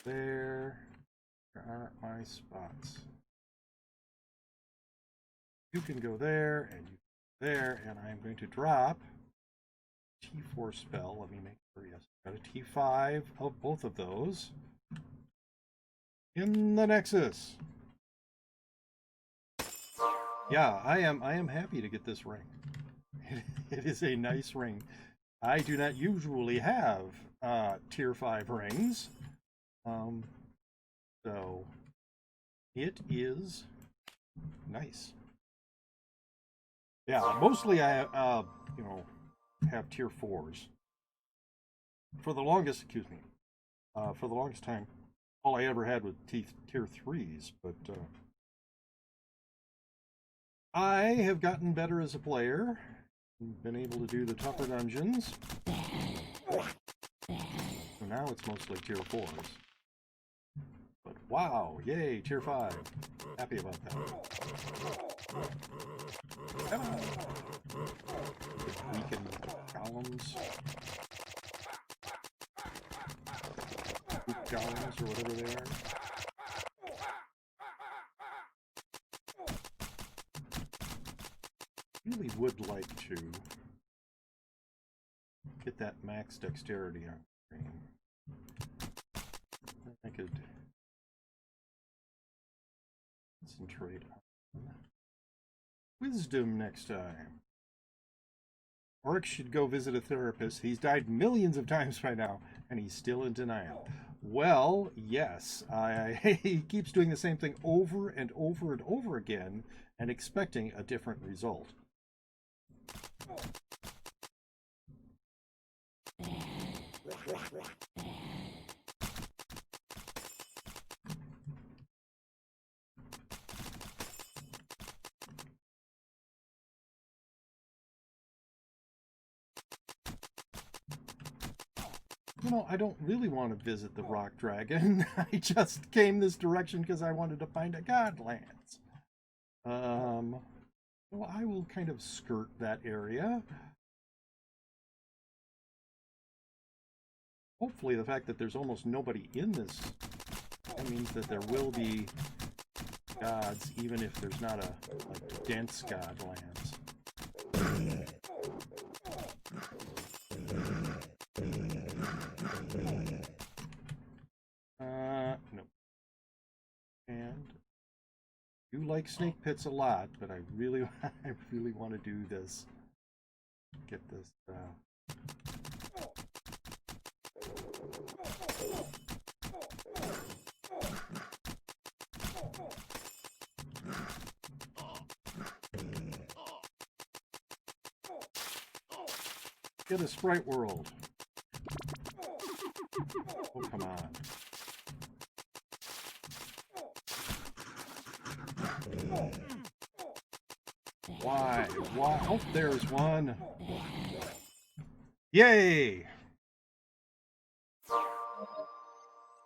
There. Where are my spots? You can go there, and you go there, and I'm going to drop T4 spell. Let me make sure, yes. Got a T5 of both of those in the Nexus. Yeah, I am happy to get this ring. It is a nice ring. I do not usually have tier 5 rings. So it is nice. Yeah, mostly I, you know, have tier 4s. For the longest, excuse me, for the longest time, all I ever had was tier 3s, but I have gotten better as a player. Been able to do the tougher dungeons. So now it's mostly tier 4s. But wow, yay, tier 5. Happy about that. Come on. Weaken columns. Weak columns or whatever they are. Really would like to get that max dexterity on screen. I could concentrate on wisdom next time. Oryx should go visit a therapist. He's died millions of times by now, and he's still in denial. Well, yes. He keeps doing the same thing over and over and over again and expecting a different result. You know, I don't really want to visit the rock dragon. I just came this direction because I wanted to find a Godlands. Well, I will kind of skirt that area. Hopefully the fact that there's almost nobody in this, that means that there will be gods, even if there's not a like dense Godlands. No. And you like snake pits a lot, but I really want to do this. Get this. Get a sprite world. Oh, come on. Why? Why? Oh, there's one. Yay!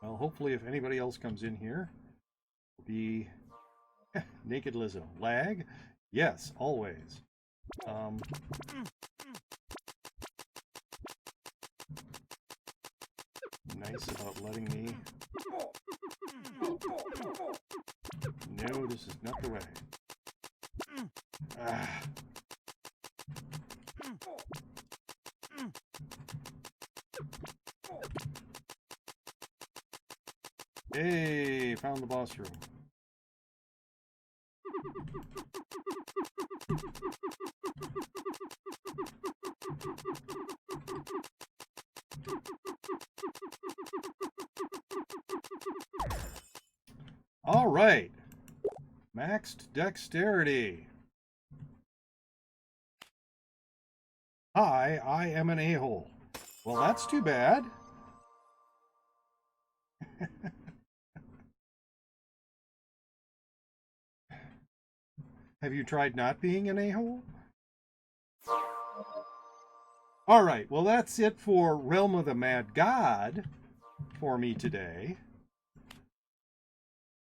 Well, hopefully if anybody else comes in here, it'll be Naked Lizzo. Lag? Yes, always. Nice about letting me... No, this is not the way. Ah. Hey, found the boss room. All right. Maxed dexterity. Hi, I am an a-hole. Well, that's too bad. Have you tried not being an a-hole? All right, well, that's it for Realm of the Mad God for me today.